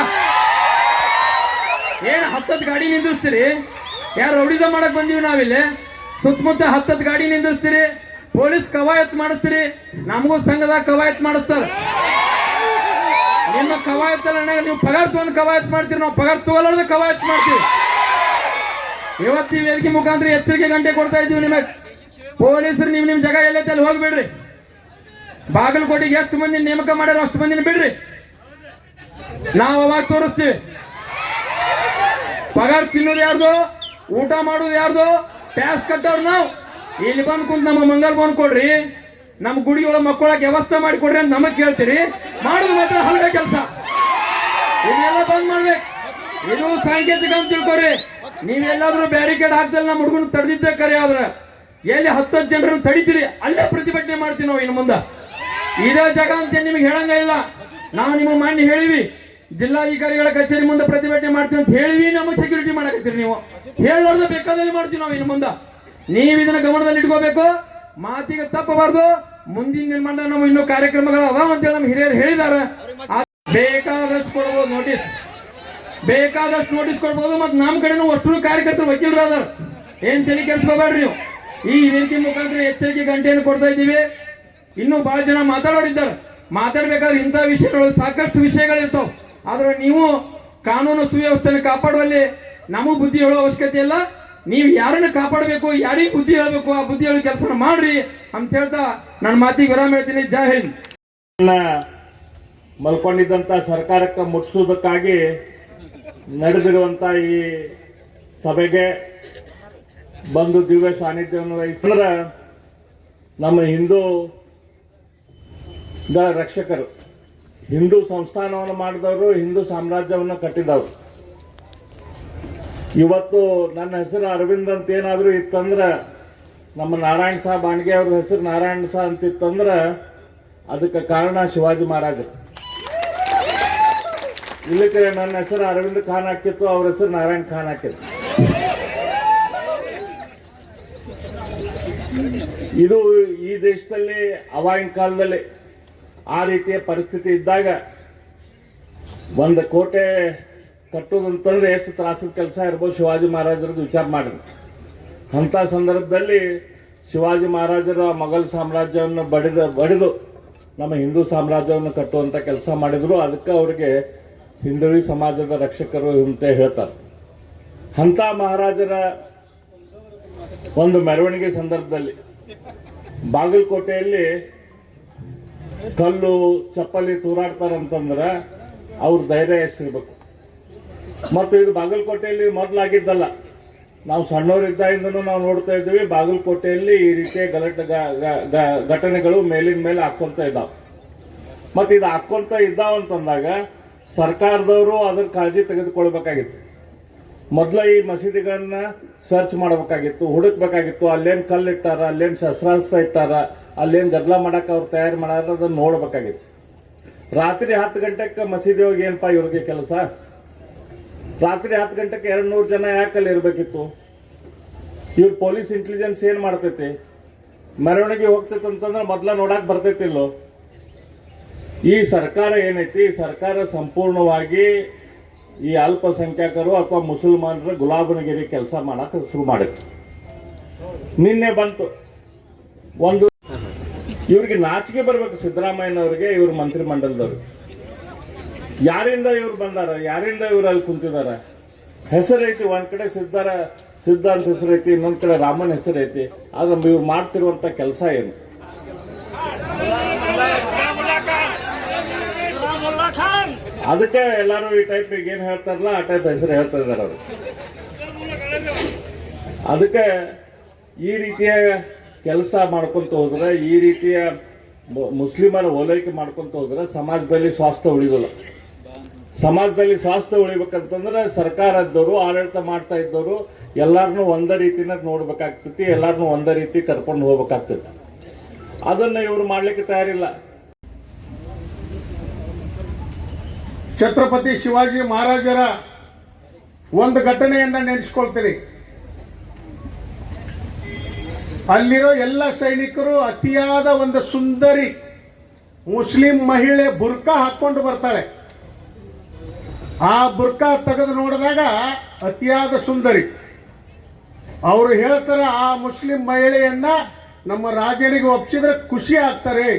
ಏನ್ 10 ಗಾಡಿ ನಿಂದಿಸ್ತೀರಿ? ಯಾರು ರೌಡಿಸ ಮಾಡಕ್ ಬಂದೀವಿ ನಾವಿಲ್ಲಿ. ಸುತ್ತಮುತ್ತ 10 ಗಾಡಿ ನಿಂದಿಸ್ತೀರಿ, ಪೊಲೀಸ್ ಕವಾಯತ್ ಮಾಡಿಸ್ತೀರಿ. ನಮಗೂ ಸಂಘದಾಗ ಕವಾಯತ್ ಮಾಡಿಸ್ತಾರ. ನಿಮ್ಮ ಕವಾಯತ್ತಲ್ಲ, ನೀವು ಪಗಾರ ತಗೊಂಡು ಕವಾಯತ್ ಮಾಡ್ತೀರಿ, ನಾವು ಪಗಾರ ತಗೊಳ್ಳೋದು ಕವಾಯತ್ ಮಾಡ್ತೀವಿ. ಇವತ್ತು ಈ ವೇದಿಕೆ ಮುಖಾಂತರ ಎಚ್ಚರಿಕೆ ಗಂಟೆ ಕೊಡ್ತಾ ಇದ್ದೀವಿ ನಿಮಗೆ. ಪೊಲೀಸರು ನಿಮ್ ಜಾಗ ಎಲ್ಲೈತೆ ಅಲ್ಲಿ ಹೋಗ್ಬಿಡ್ರಿ. ಬಾಗಲಕೋಟೆಗೆ ಎಷ್ಟು ಮಂದಿ ನೇಮಕ ಮಾಡ್ಯಾರ ಅಷ್ಟು ಮಂದಿನ ಬಿಡ್ರಿ, ನಾವು ಅವಾಗ ತೋರಿಸ್ತೀವಿ. ಪಗಾರ ತಿನ್ನೋದು ಯಾರ್ದು, ಊಟ ಮಾಡೋದು ಯಾರ್ದು, ಟ್ಯಾಕ್ಸ್ ಕಟ್ಟೋರು ನಾವು. ಇಲ್ಲಿ ಬಂದ್ ಕುಂತ ನಮ್ಮ ಮಂಗಲ್ ಬಂದ್ ಕೊಡ್ರಿ, ನಮ್ಮ ಗುಡಿ ಒಳಗೆ ಮಕ್ಕಳಕ್ಕೆ ವ್ಯವಸ್ಥೆ ಮಾಡಿ ಕೊಡ್ರಿ ಅಂತ ನಮಗ್ ಕೇಳ್ತೀರಿ. ಮಾಡೋದು ಮಾತ್ರ ಹಲವೆ ಕೆಲಸ. ಇದನ್ನೆಲ್ಲ ಬಂದ್ ಮಾಡ್ಬೇಕು. ಇದು ಸಾಂಕೇತಿಕ ಅಂತ ತಿಳ್ಕೊರಿ. ನೀವೆಲ್ಲಾದ್ರೂ ಬ್ಯಾರಿಕೇಡ್ ಹಾಕ್ದಲ್ಲಿ ನಮ್ಮ ಹುಡುಗನ ತಡೆದಿದ್ದೆ ಕರೆ ಆದ್ರ ಎಲ್ಲಿ 10 ಜನರನ್ನು ತಡಿತೀರಿ ಅಲ್ಲೇ ಪ್ರತಿಭಟನೆ ಮಾಡ್ತೀವಿ ನಾವು. ಇನ್ನು ಮುಂದೆ ಇದೇ ಜಾಗ ಅಂತ ನಿಮ್ಗೆ ಹೇಳಂಗ ಇಲ್ಲ. ನಾವು ನಿಮ್ಮ ಮಾನ್ಯ ಹೇಳಿವಿ, ಜಿಲ್ಲಾಧಿಕಾರಿಗಳ ಕಚೇರಿ ಮುಂದೆ ಪ್ರತಿಭಟನೆ ಮಾಡ್ತೀವಿ ಅಂತ ಹೇಳಿವಿ. ನಮಗೆ ಸೆಕ್ಯೂರಿಟಿ ಮಾಡಕತ್ತೀರಿ ನೀವು. ಹೇಳೋದು ಬೇಕಾದಲ್ಲಿ ಮಾಡ್ತೀವಿ ನಾವು. ಇನ್ನು ಮುಂದೆ ನೀವು ಇದನ್ನ ಗಮನದಲ್ಲಿ ಇಟ್ಕೋಬೇಕು. ಮಾತಿಗೆ ತಪ್ಪಬಾರ್ದು. ಮುಂದಿನ ನಿರ್ಮಾಣ ನಮ್ಮ ಇನ್ನೂ ಕಾರ್ಯಕ್ರಮಗಳು ಅದಾವ ಅಂತೇಳಿ ನಮ್ಮ ಹಿರಿಯರು ಹೇಳಿದಾರ. ಬೇಕಾದಷ್ಟು ಕೊಡ್ಬೋದು ನೋಟಿಸ್, ಬೇಕಾದಷ್ಟು ನೋಟಿಸ್ ಕೊಡ್ಬೋದು. ಮತ್ತು ನಮ್ಮ ಕಡೆನೂ ಅಷ್ಟು ಕಾರ್ಯಕರ್ತರು ವಕೀಲರು ಅದಾರ. ಏನ್ ತಲೆ ಕೆಡಿಸ್ಕೋಬೇಡ್ರಿ ನೀವು. ಈ ವೇದಿಕೆ ಮುಖಾಂತರ ಎಚ್ಚರಿಕೆ ಗಂಟೆಯನ್ನು ಕೊಡ್ತಾ ಇದ್ದೀವಿ. ಇನ್ನೂ ಬಹಳ ಜನ ಮಾತಾಡೋರಿದ್ದಾರೆ. ಮಾತಾಡ್ಬೇಕಾದ್ರೆ ಇಂಥ ವಿಷಯಗಳು ಸಾಕಷ್ಟು ವಿಷಯಗಳಿರ್ತಾವ. ಆದ್ರೆ ನೀವು ಕಾನೂನು ಸುವ್ಯವಸ್ಥೆಯನ್ನು ಕಾಪಾಡುವಲ್ಲಿ ನಮಗೂ ಬುದ್ಧಿ ಹೇಳೋ ಅವಶ್ಯಕತೆ ಇಲ್ಲ. ನೀವು ಯಾರನ್ನ ಕಾಪಾಡಬೇಕು, ಯಾರಿಗೆ ಬುದ್ಧಿ ಹೇಳಬೇಕು, ಆ ಬುದ್ಧಿ ಹೇಳೋ ಕೆಲಸ ಮಾಡ್ರಿ ಅಂತ ಹೇಳ್ತಾ ನನ್ನ ಮಾತಿಗೆ ವಿರಾಮ ಹೇಳ್ತೀನಿ. ಜೈ ಹಿಂದ್. ಮಲ್ಕೊಂಡಿದ್ದಂಥ ಸರ್ಕಾರಕ್ಕೆ ಮುಟ್ಟಿಸೋದಕ್ಕಾಗಿ ನಡೆದಿರುವಂಥ ಈ ಸಭೆಗೆ ಬಂದು ದಿವ್ಯ ಸಾನ್ನಿಧ್ಯವನ್ನು ವಹಿಸಿದ್ರೆ ನಮ್ಮ ಹಿಂದೂಗಳ ರಕ್ಷಕರು, ಹಿಂದೂ ಸಂಸ್ಥಾನವನ್ನು ಮಾಡಿದವರು, ಹಿಂದೂ ಸಾಮ್ರಾಜ್ಯವನ್ನು ಕಟ್ಟಿದವರು. ಇವತ್ತು ನನ್ನ ಹೆಸರು ಅರವಿಂದ್ ಅಂತ ಏನಾದರೂ ಇತ್ತಂದ್ರೆ, ನಮ್ಮ ನಾರಾಯಣ್ ಸಾಹೇಬ್ ಬಾಂಡ್ಗೆ ಅವ್ರ ಹೆಸರು ನಾರಾಯಣ್ ಸಾ ಅಂತಿತ್ತಂದ್ರೆ ಅದಕ್ಕೆ ಕಾರಣ ಶಿವಾಜಿ ಮಹಾರಾಜರು. ಇಲ್ಲಕ್ಕೆ ನನ್ನ ಹೆಸರು ಅರವಿಂದ್ ಖಾನ್ ಹಾಕಿತ್ತು, ಅವ್ರ ಹೆಸರು ನಾರಾಯಣ್ ಖಾನ್ ಹಾಕಿತ್ತು. ಇದು ಈ ದೇಶದಲ್ಲಿ ಅವಾಗಿನ ಕಾಲದಲ್ಲಿ ಆ ರೀತಿಯ ಪರಿಸ್ಥಿತಿ ಇದ್ದಾಗ 1 ಕೋಟೆ ಕಟ್ಟೋದಂತಂದ್ರೆ ಎಷ್ಟು ತ್ರಾಸದ ಕೆಲಸ ಇರ್ಬೋದು. ಶಿವಾಜಿ ಮಹಾರಾಜರದ್ದು ವಿಚಾರ ಮಾಡಿದ್ರು. ಅಂಥ ಸಂದರ್ಭದಲ್ಲಿ ಶಿವಾಜಿ ಮಹಾರಾಜರ ಮೊಘಲ್ ಸಾಮ್ರಾಜ್ಯವನ್ನು ಬಡಿದು ನಮ್ಮ ಹಿಂದೂ ಸಾಮ್ರಾಜ್ಯವನ್ನು ಕಟ್ಟುವಂಥ ಕೆಲಸ ಮಾಡಿದ್ರು. ಅದಕ್ಕೆ ಅವರಿಗೆ ಹಿಂದುಳಿ ಸಮಾಜದ ರಕ್ಷಕರು ಅಂತ ಹೇಳ್ತಾರೆ. ಅಂಥ ಮಹಾರಾಜರ ಒಂದು ಮೆರವಣಿಗೆ ಸಂದರ್ಭದಲ್ಲಿ ಬಾಗಲಕೋಟೆಯಲ್ಲಿ ಕಲ್ಲು ಚಪ್ಪಲಿ ತೂರಾಡ್ತಾರಂತಂದ್ರೆ ಅವ್ರ ಧೈರ್ಯ ಎಷ್ಟಿರ್ಬೇಕು. ಮತ್ತು ಇದು ಬಾಗಲಕೋಟೆಯಲ್ಲಿ ಮೊದಲಾಗಿದ್ದಲ್ಲ. ನಾವು ಸಣ್ಣವರಿದ್ದಾಗಿಂದನೂ ನಾವು ನೋಡ್ತಾ ಇದ್ದೀವಿ ಬಾಗಲಕೋಟೆಯಲ್ಲಿ ಈ ರೀತಿಯ ಘಟನೆಗಳು ಮೇಲಿನ ಮೇಲೆ ಹಾಕ್ಕೊಂತ ಇದ್ದಾವೆ. ಮತ್ತು ಇದು ಹಾಕ್ಕೊಂತ ಇದ್ದಾವಂತಂದಾಗ ಸರ್ಕಾರದವರು ಅದ್ರ ಕಾಳಜಿ ತೆಗೆದುಕೊಳ್ಬೇಕಾಗಿತ್ತು. ಮೊದಲ ಈ ಮಸೀದಿಗಳನ್ನ ಸರ್ಚ್ ಮಾಡಬೇಕಾಗಿತ್ತು, ಹುಡುಕ್ಬೇಕಾಗಿತ್ತು. ಅಲ್ಲೇನು ಕಲ್ಲು ಇಟ್ಟಾರ, ಅಲ್ಲೇನು ಶಸ್ತ್ರಾಸ್ತ್ರ ಇಟ್ಟಾರ, ಅಲ್ಲೇನು ಗದ್ದಲ ಮಾಡಕ್ಕೆ ಅವ್ರು ತಯಾರು ಮಾಡಾರ ಅದನ್ನು ನೋಡ್ಬೇಕಾಗಿತ್ತು. ರಾತ್ರಿ 10 ಗಂಟೆಗೆ ಮಸೀದಿ ಹೋಗಿ ಏನಪ್ಪ ಇವ್ರಿಗೆ ಕೆಲಸ? ರಾತ್ರಿ 10 ಗಂಟೆಗೆ 200 ಜನ ಯಾಕಲ್ಲಿ ಇರಬೇಕಿತ್ತು? ಇವ್ರ ಪೊಲೀಸ್ ಇಂಟೆಲಿಜೆನ್ಸ್ ಏನು ಮಾಡ್ತೈತಿ? ಮೆರವಣಿಗೆ ಹೋಗ್ತೈತೆ ಅಂತಂದ್ರೆ ಮೊದಲ ನೋಡಕ್ಕೆ ಬರ್ತೈತಿಲ್ಲೋ? ಈ ಸರ್ಕಾರ ಏನೈತಿ, ಈ ಸರ್ಕಾರ ಸಂಪೂರ್ಣವಾಗಿ ಈ ಅಲ್ಪಸಂಖ್ಯಾತರು ಅಥವಾ ಮುಸಲ್ಮಾನರ ಗುಲಾಬನಗಿರಿ ಕೆಲಸ ಮಾಡಕ್ಕೆ ಶುರು ಮಾಡಿತ್ತು. ನಿನ್ನೆ ಬಂತು ಒಂದು, ಇವ್ರಿಗೆ ನಾಚಿಕೆ ಬರಬೇಕು ಸಿದ್ದರಾಮಯ್ಯನವ್ರಿಗೆ, ಇವ್ರ ಮಂತ್ರಿಮಂಡಲದವ್ರಿಗೆ. ಯಾರಿಂದ ಇವ್ರು ಬಂದಾರ, ಯಾರಿಂದ ಇವ್ರು ಅಲ್ಲಿ ಕುಂತಿದಾರ? ಹೆಸರೈತಿ, ಒಂದ್ ಕಡೆ ಸಿದ್ಧ ಅಂತ ಹೆಸರೈತಿ, ಇನ್ನೊಂದ್ ಕಡೆ ರಾಮನ್ ಹೆಸರೈತಿ. ಆದ್ರೆ ಇವ್ರು ಮಾಡ್ತಿರುವಂತ ಕೆಲಸ ಏನು? ಅದಕ್ಕೆ ಎಲ್ಲರೂ ಈ ಟೈಪ್ ಈಗ ಏನ್ ಹೇಳ್ತಾರಲ್ಲ ಆ ಟೈಪ್ ಹೆಸರು ಹೇಳ್ತಾ ಇದಾರೆ ಅವರು. ಅದಕ್ಕೆ ಈ ರೀತಿಯ ಕೆಲಸ ಮಾಡ್ಕೊಂತ ಹೋದ್ರೆ, ಈ ರೀತಿಯ ಮುಸ್ಲಿಮರ ಓಲೈಕೆ ಮಾಡ್ಕೊಂತ ಹೋದ್ರೆ ಸಮಾಜದಲ್ಲಿ ಸ್ವಾಸ್ಥ್ಯ ಉಳಿಯೋಲ್ಲ. ಸಮಾಜದಲ್ಲಿ ಸ್ವಾಸ್ಥ್ಯ ಉಳಿಬೇಕಂತಂದ್ರೆ ಸರ್ಕಾರದವರು, ಆಡಳಿತ ಮಾಡ್ತಾ ಇದ್ದವರು ಎಲ್ಲಾರನ್ನೂ ಒಂದೇ ರೀತಿನ ನೋಡ್ಬೇಕಾಗ್ತೈತಿ, ಎಲ್ಲಾರನ್ನೂ ಒಂದೇ ರೀತಿ ಕರ್ಕೊಂಡು ಹೋಗ್ಬೇಕಾಗ್ತೈತಿ. ಅದನ್ನ ಇವರು ಮಾಡ್ಲಿಕ್ಕೆ ತಯಾರಿಲ್ಲ. ಛತ್ರಪತಿ ಶಿವಾಜಿ ಮಹಾರಾಜರ ಒಂದು ಘಟನೆಯನ್ನ ನೆನೆಸ್ಕೊಳ್ತೀರಿ. ಅಲ್ಲಿರೋ ಎಲ್ಲ ಸೈನಿಕರು ಅತಿಯಾದ ಒಂದು ಸುಂದರಿ ಮುಸ್ಲಿಂ ಮಹಿಳೆ ಬುರ್ಕಾ ಹಾಕೊಂಡು ಬರ್ತಾಳೆ. ಆ ಬುರ್ಕಾ ತೆಗೆದು ನೋಡಿದಾಗ ಅತಿಯಾದ ಸುಂದರಿ. ಅವರು ಹೇಳ್ತಾರೆ, ಆ ಮುಸ್ಲಿಂ ಮಹಿಳೆಯನ್ನ ನಮ್ಮ ರಾಜನಿಗೆ ಒಪ್ಪಿಸಿದ್ರೆ ಖುಷಿ ಆಗ್ತಾರೆ,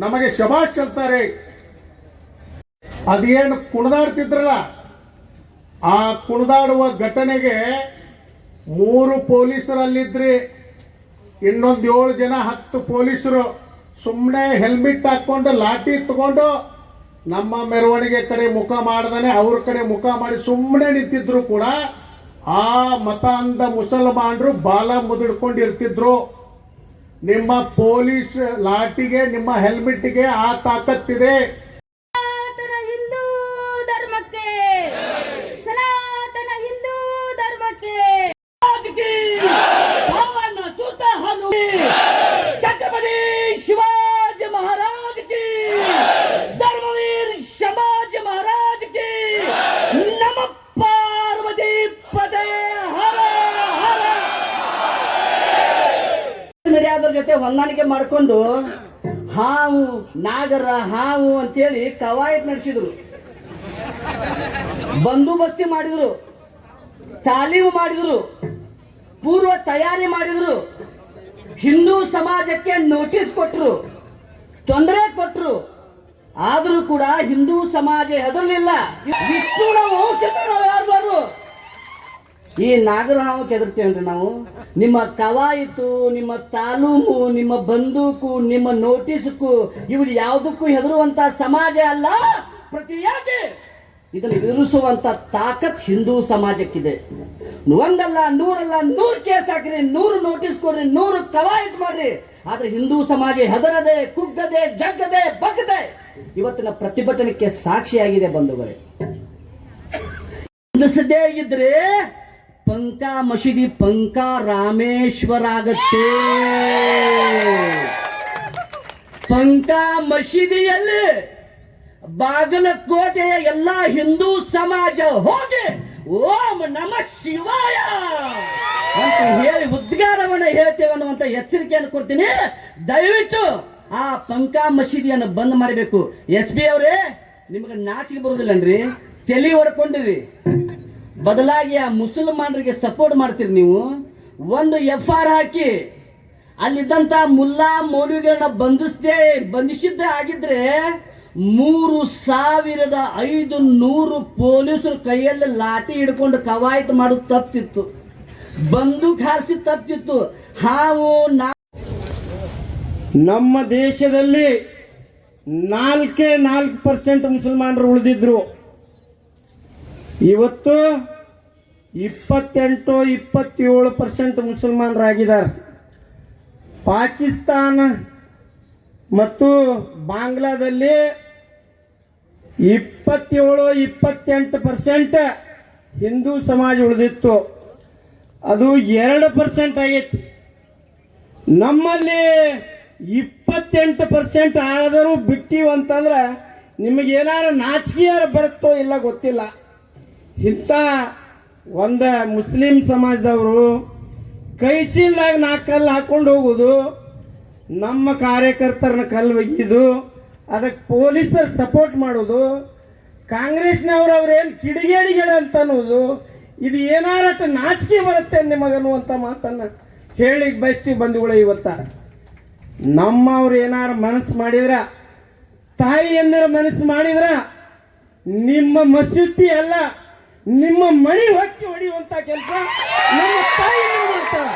ನಮಗೆ ಶಬಾಷ್ ಅಂತಾರೆ. ಅದೇನು ಕುಣಿದಾಡ್ತಿದ್ರಲ್ಲ, ಆ ಕುಣಿದಾಡುವ ಘಟನೆಗೆ 3 ಪೊಲೀಸರಲ್ಲಿದ್ರಿ, ಇನ್ನೊಂದು 7 ಜನ 10 ಪೊಲೀಸರು ಸುಮ್ಮನೆ ಹೆಲ್ಮೆಟ್ ಹಾಕೊಂಡು ಲಾಠಿ ತಗೊಂಡು ನಮ್ಮ ಮೆರವಣಿಗೆ ಕಡೆ ಮುಖ ಮಾಡ್ದಾನೆ ಅವ್ರ ಕಡೆ ಮುಖ ಮಾಡಿ ಸುಮ್ಮನೆ ನಿಂತಿದ್ರು ಕೂಡ ಆ ಮತ ಅಂದ ಮುಸಲ್ಮಾನರು ಬಾಲ ಮುದುಡ್ಕೊಂಡಿರ್ತಿದ್ರು. ನಿಮ್ಮ ಪೊಲೀಸ್ ಲಾಠಿಗೆ ನಿಮ್ಮ ಹೆಲ್ಮೆಟ್ಗೆ ಆ ತಾಕತ್ತಿದೆ. ಸನಾತನ ಹಿಂದೂ ಧರ್ಮಕ್ಕೆ, ಸನಾತನ ಹಿಂದೂ ಧರ್ಮಕ್ಕೆ. ಛತ್ರಪತಿ ಶಿವಾಜಿ ಮಹಾರಾಜ್ ಕಿ, ಧರ್ಮವೀರ್ ಸಮಾಜ ಮಹಾರಾಜ್ ಕಿ, ನಮ ಪಾರ್ವತಿ ಪದೇ ಹರ ಹರ. ಮೀಡಿಯಾದವ್ರ ಜೊತೆ ಹೊಂದಾಣಿಕೆ ಮಾಡಿಕೊಂಡು ಹಾವು ನಾಗರ ಹಾವು ಅಂತೇಳಿ ಕವಾಯತ್ ನಡೆಸಿದ್ರು, ಬಂದೋಬಸ್ತಿ ಮಾಡಿದ್ರು, ತಾಲೀಮು ಮಾಡಿದ್ರು, ಪೂರ್ವ ತಯಾರಿ ಮಾಡಿದ್ರು, ಹಿಂದೂ ಸಮಾಜಕ್ಕೆ ನೋಟಿಸ್ ಕೊಟ್ಟರು, ತೊಂದರೆ ಕೊಟ್ಟರು. ಆದರೂ ಕೂಡ ಹಿಂದೂ ಸಮಾಜ ಹೆದರಲಿಲ್ಲ. ವಿಷ್ಣುನ ವಂಶಸ್ಥರು ಯಾರು? ಈ ನಾಗರ ಹಾವಕ್ಕೆ ಹೆದರ್ತೇನ್ರಿ ನಾವು? ನಿಮ್ಮ ಕವಾಯಿತು, ನಿಮ್ಮ ತಾಲೂಮು, ನಿಮ್ಮ ಬಂದೂಕು, ನಿಮ್ಮ ನೋಟಿಸ್ಕು, ಇವು ಯಾವುದಕ್ಕೂ ಹೆದರುವಂತ ಸಮಾಜ ಅಲ್ಲ. ಪ್ರತಿಯಾಗಿ ಇದನ್ನು ಎದುರಿಸುವಂತ ತಾಕತ್ ಹಿಂದೂ ಸಮಾಜಕ್ಕಿದೆ. ಒಂದಲ್ಲ, ನೂರಲ್ಲ, 100 ಕೇಸ್ ಹಾಕ್ರಿ, 100 ನೋಟಿಸ್ ಕೊಡ್ರಿ, 100 ಕವಾಯತ್ ಮಾಡ್ರಿ, ಆದ್ರೆ ಹಿಂದೂ ಸಮಾಜ ಹೆದರದೆ, ಕುಗ್ಗದೆ, ಜಗ್ಗದೆ, ಬಗ್ಗದೆ ಇವತ್ತಿನ ಪ್ರತಿಭಟನೆಗೆ ಸಾಕ್ಷಿಯಾಗಿದೆ ಬಂಧುಗಳೇ. ನಿಲ್ಲಿಸದೇ ಇದ್ರೆ ಪಂಕಾ ಮಸೀದಿ ಪಂಕಾ ರಾಮೇಶ್ವರ ಆಗತ್ತೆ. ಪಂಕಾ ಮಸೀದಿಯಲ್ಲಿ ಬಾಗಲಕೋಟೆಯ ಎಲ್ಲ ಹಿಂದೂ ಸಮಾಜ ಹೋಗಿ ಓಂ ನಮ ಶಿವಾಯ ಅಂತ ಹೇಳಿ ಉದ್ಗಾರವನ್ನ ಹೇಳ್ತೇವೆ ಅನ್ನುವಂತ ಎಚ್ಚರಿಕೆಯನ್ನು ಕೊಡ್ತೀನಿ. ದಯವಿಟ್ಟು ಆ ಪಂಕಾ ಮಸೀದಿಯನ್ನು ಬಂದ್ ಮಾಡಬೇಕು. SB ಅವರೇ, ನಿಮಗೆ ನಾಚಿಕೆ ಬರುವುದಿಲ್ಲನ್ರಿ? ತಲೆ ಹೊಡ್ಕೊಂಡಿರಿ. ಬದಲಾಗಿ ಆ ಮುಸಲ್ಮಾನರಿಗೆ ಸಪೋರ್ಟ್ ಮಾಡ್ತೀರಿ ನೀವು. ಒಂದು FR ಹಾಕಿ ಅಲ್ಲಿದ್ದಂತ ಮುಲ್ಲಾ ಮೌಲ್ವಿಗಳನ್ನ ಬಂಧಿಸಿದ್ದೇ ಆಗಿದ್ರೆ 3500 ಪೊಲೀಸರು ಕೈಯಲ್ಲಿ ಲಾಠಿ ಹಿಡ್ಕೊಂಡು ಕವಾಯತ್ ಮಾಡೋದು ತಪ್ಪಿತ್ತು, ಬಂದೂಕ್ ಹಾರಿಸಿ ತಪ್ಪಿತ್ತು. ಹಾವು ನಮ್ಮ ದೇಶದಲ್ಲಿ 4% ಮುಸಲ್ಮಾನರು ಉಳಿದಿದ್ರು. ಇವತ್ತು 28-27% ಮುಸಲ್ಮಾನರಾಗಿದ್ದಾರೆ. ಪಾಕಿಸ್ತಾನ ಮತ್ತು ಬಾಂಗ್ಲಾದಲ್ಲಿ 27-28% ಹಿಂದೂ ಸಮಾಜ ಉಳಿದಿತ್ತು. ಅದು 2% ಆಗೈತಿ. ನಮ್ಮಲ್ಲಿ 28% ಆದರೂ ಬಿಟ್ಟಿವಿ ಅಂತಂದ್ರೆ ನಿಮಗೇನಾರು ನಾಚಿಕೆಯಾರ ಬರುತ್ತೋ ಇಲ್ಲ ಗೊತ್ತಿಲ್ಲ. ಇಂಥ ಒಂದು ಮುಸ್ಲಿಂ ಸಮಾಜದವರು ಕೈ ಚೀಲದಾಗ 4 ಕಲ್ಲು ಹಾಕೊಂಡು ಹೋಗೋದು, ನಮ್ಮ ಕಾರ್ಯಕರ್ತರನ್ನ ಕಲ್ಲು ಒಗೆಯೋದು, ಅದಕ್ಕೆ ಪೊಲೀಸರು ಸಪೋರ್ಟ್ ಮಾಡೋದು, ಕಾಂಗ್ರೆಸ್ನವರು ಅವ್ರೇನು ಕಿಡಿಗೇಡಿಗಳು ಅಂತ ಅನ್ನೋದು, ಇದು ಏನಾರಟ್ಟು ನಾಚಿಕೆ ಬರುತ್ತೆ ನಿಮಗನ್ನುವಂಥ ಮಾತನ್ನು ಹೇಳಿ ಬಯಸ್ತೀವಿ ಬಂಧುಗಳೇ. ಇವತ್ತ ನಮ್ಮವ್ರು ಏನಾರು ಮನಸ್ಸು ಮಾಡಿದ್ರ, ತಾಯಿಯಂದಿರ ಮನಸ್ಸು ಮಾಡಿದ್ರ ನಿಮ್ಮ ಮಸೂತಿ ಅಲ್ಲ, ನಿಮ್ಮ ಮಣಿ ಹೊಕ್ಕಿ ಹೊಡೆಯುವಂಥ ಕೆಲಸ ನಮ್ಮ ತಾಯಿ ಮಾಡ್ತಾರೆ.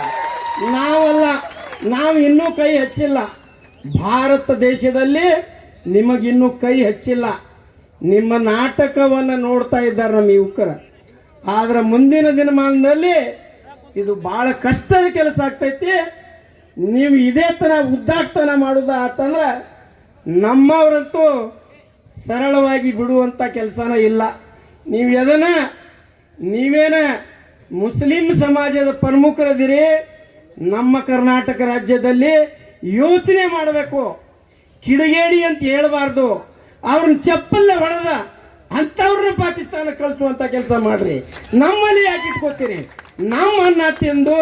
ನಾವಲ್ಲ, ನಾವು ಇನ್ನೂ ಕೈ ಹಚ್ಚಿಲ್ಲ. ಭಾರತ ದೇಶದಲ್ಲಿ ನಿಮಗಿನ್ನೂ ಕೈ ಹಚ್ಚಿಲ್ಲ. ನಿಮ್ಮ ನಾಟಕವನ್ನು ನೋಡ್ತಾ ಇದ್ದಾರೆ ನಮ್ಮ ಯುವಕರು. ಆದ್ರೆ ಮುಂದಿನ ದಿನಮಾನದಲ್ಲಿ ಇದು ಬಹಳ ಕಷ್ಟದ ಕೆಲಸ ಆಗ್ತೈತಿ. ನೀವು ಇದೇ ಥರ ಉದ್ದಾಟತನ ಮಾಡೋದು ಆತಂದ್ರೆ ನಮ್ಮವರಂತೂ ಸರಳವಾಗಿ ಬಿಡುವಂಥ ಕೆಲಸನ ಇಲ್ಲ. ನೀವು ನೀವೇನ ಮುಸ್ಲಿಂ ಸಮಾಜದ ಪ್ರಮುಖರದಿರಿ. ನಮ್ಮ ಕರ್ನಾಟಕ ರಾಜ್ಯದಲ್ಲಿ ಯೋಚನೆ ಮಾಡಬೇಕು. ಕಿಡಿಗೇಡಿ ಅಂತ ಹೇಳಬಾರ್ದು. ಅವ್ರನ್ನ ಚಪ್ಪಲ್ಲ ಹೊಡೆದ ಅಂಥವ್ರನ್ನ ಪಾಕಿಸ್ತಾನ ಕಳಿಸುವಂತ ಕೆಲಸ ಮಾಡ್ರಿ. ನಮ್ಮಲ್ಲಿ ಯಾಕೆ ಇಟ್ಕೋತೀರಿ? ನಮ್ಮ ಅನ್ನ ತಿಂದು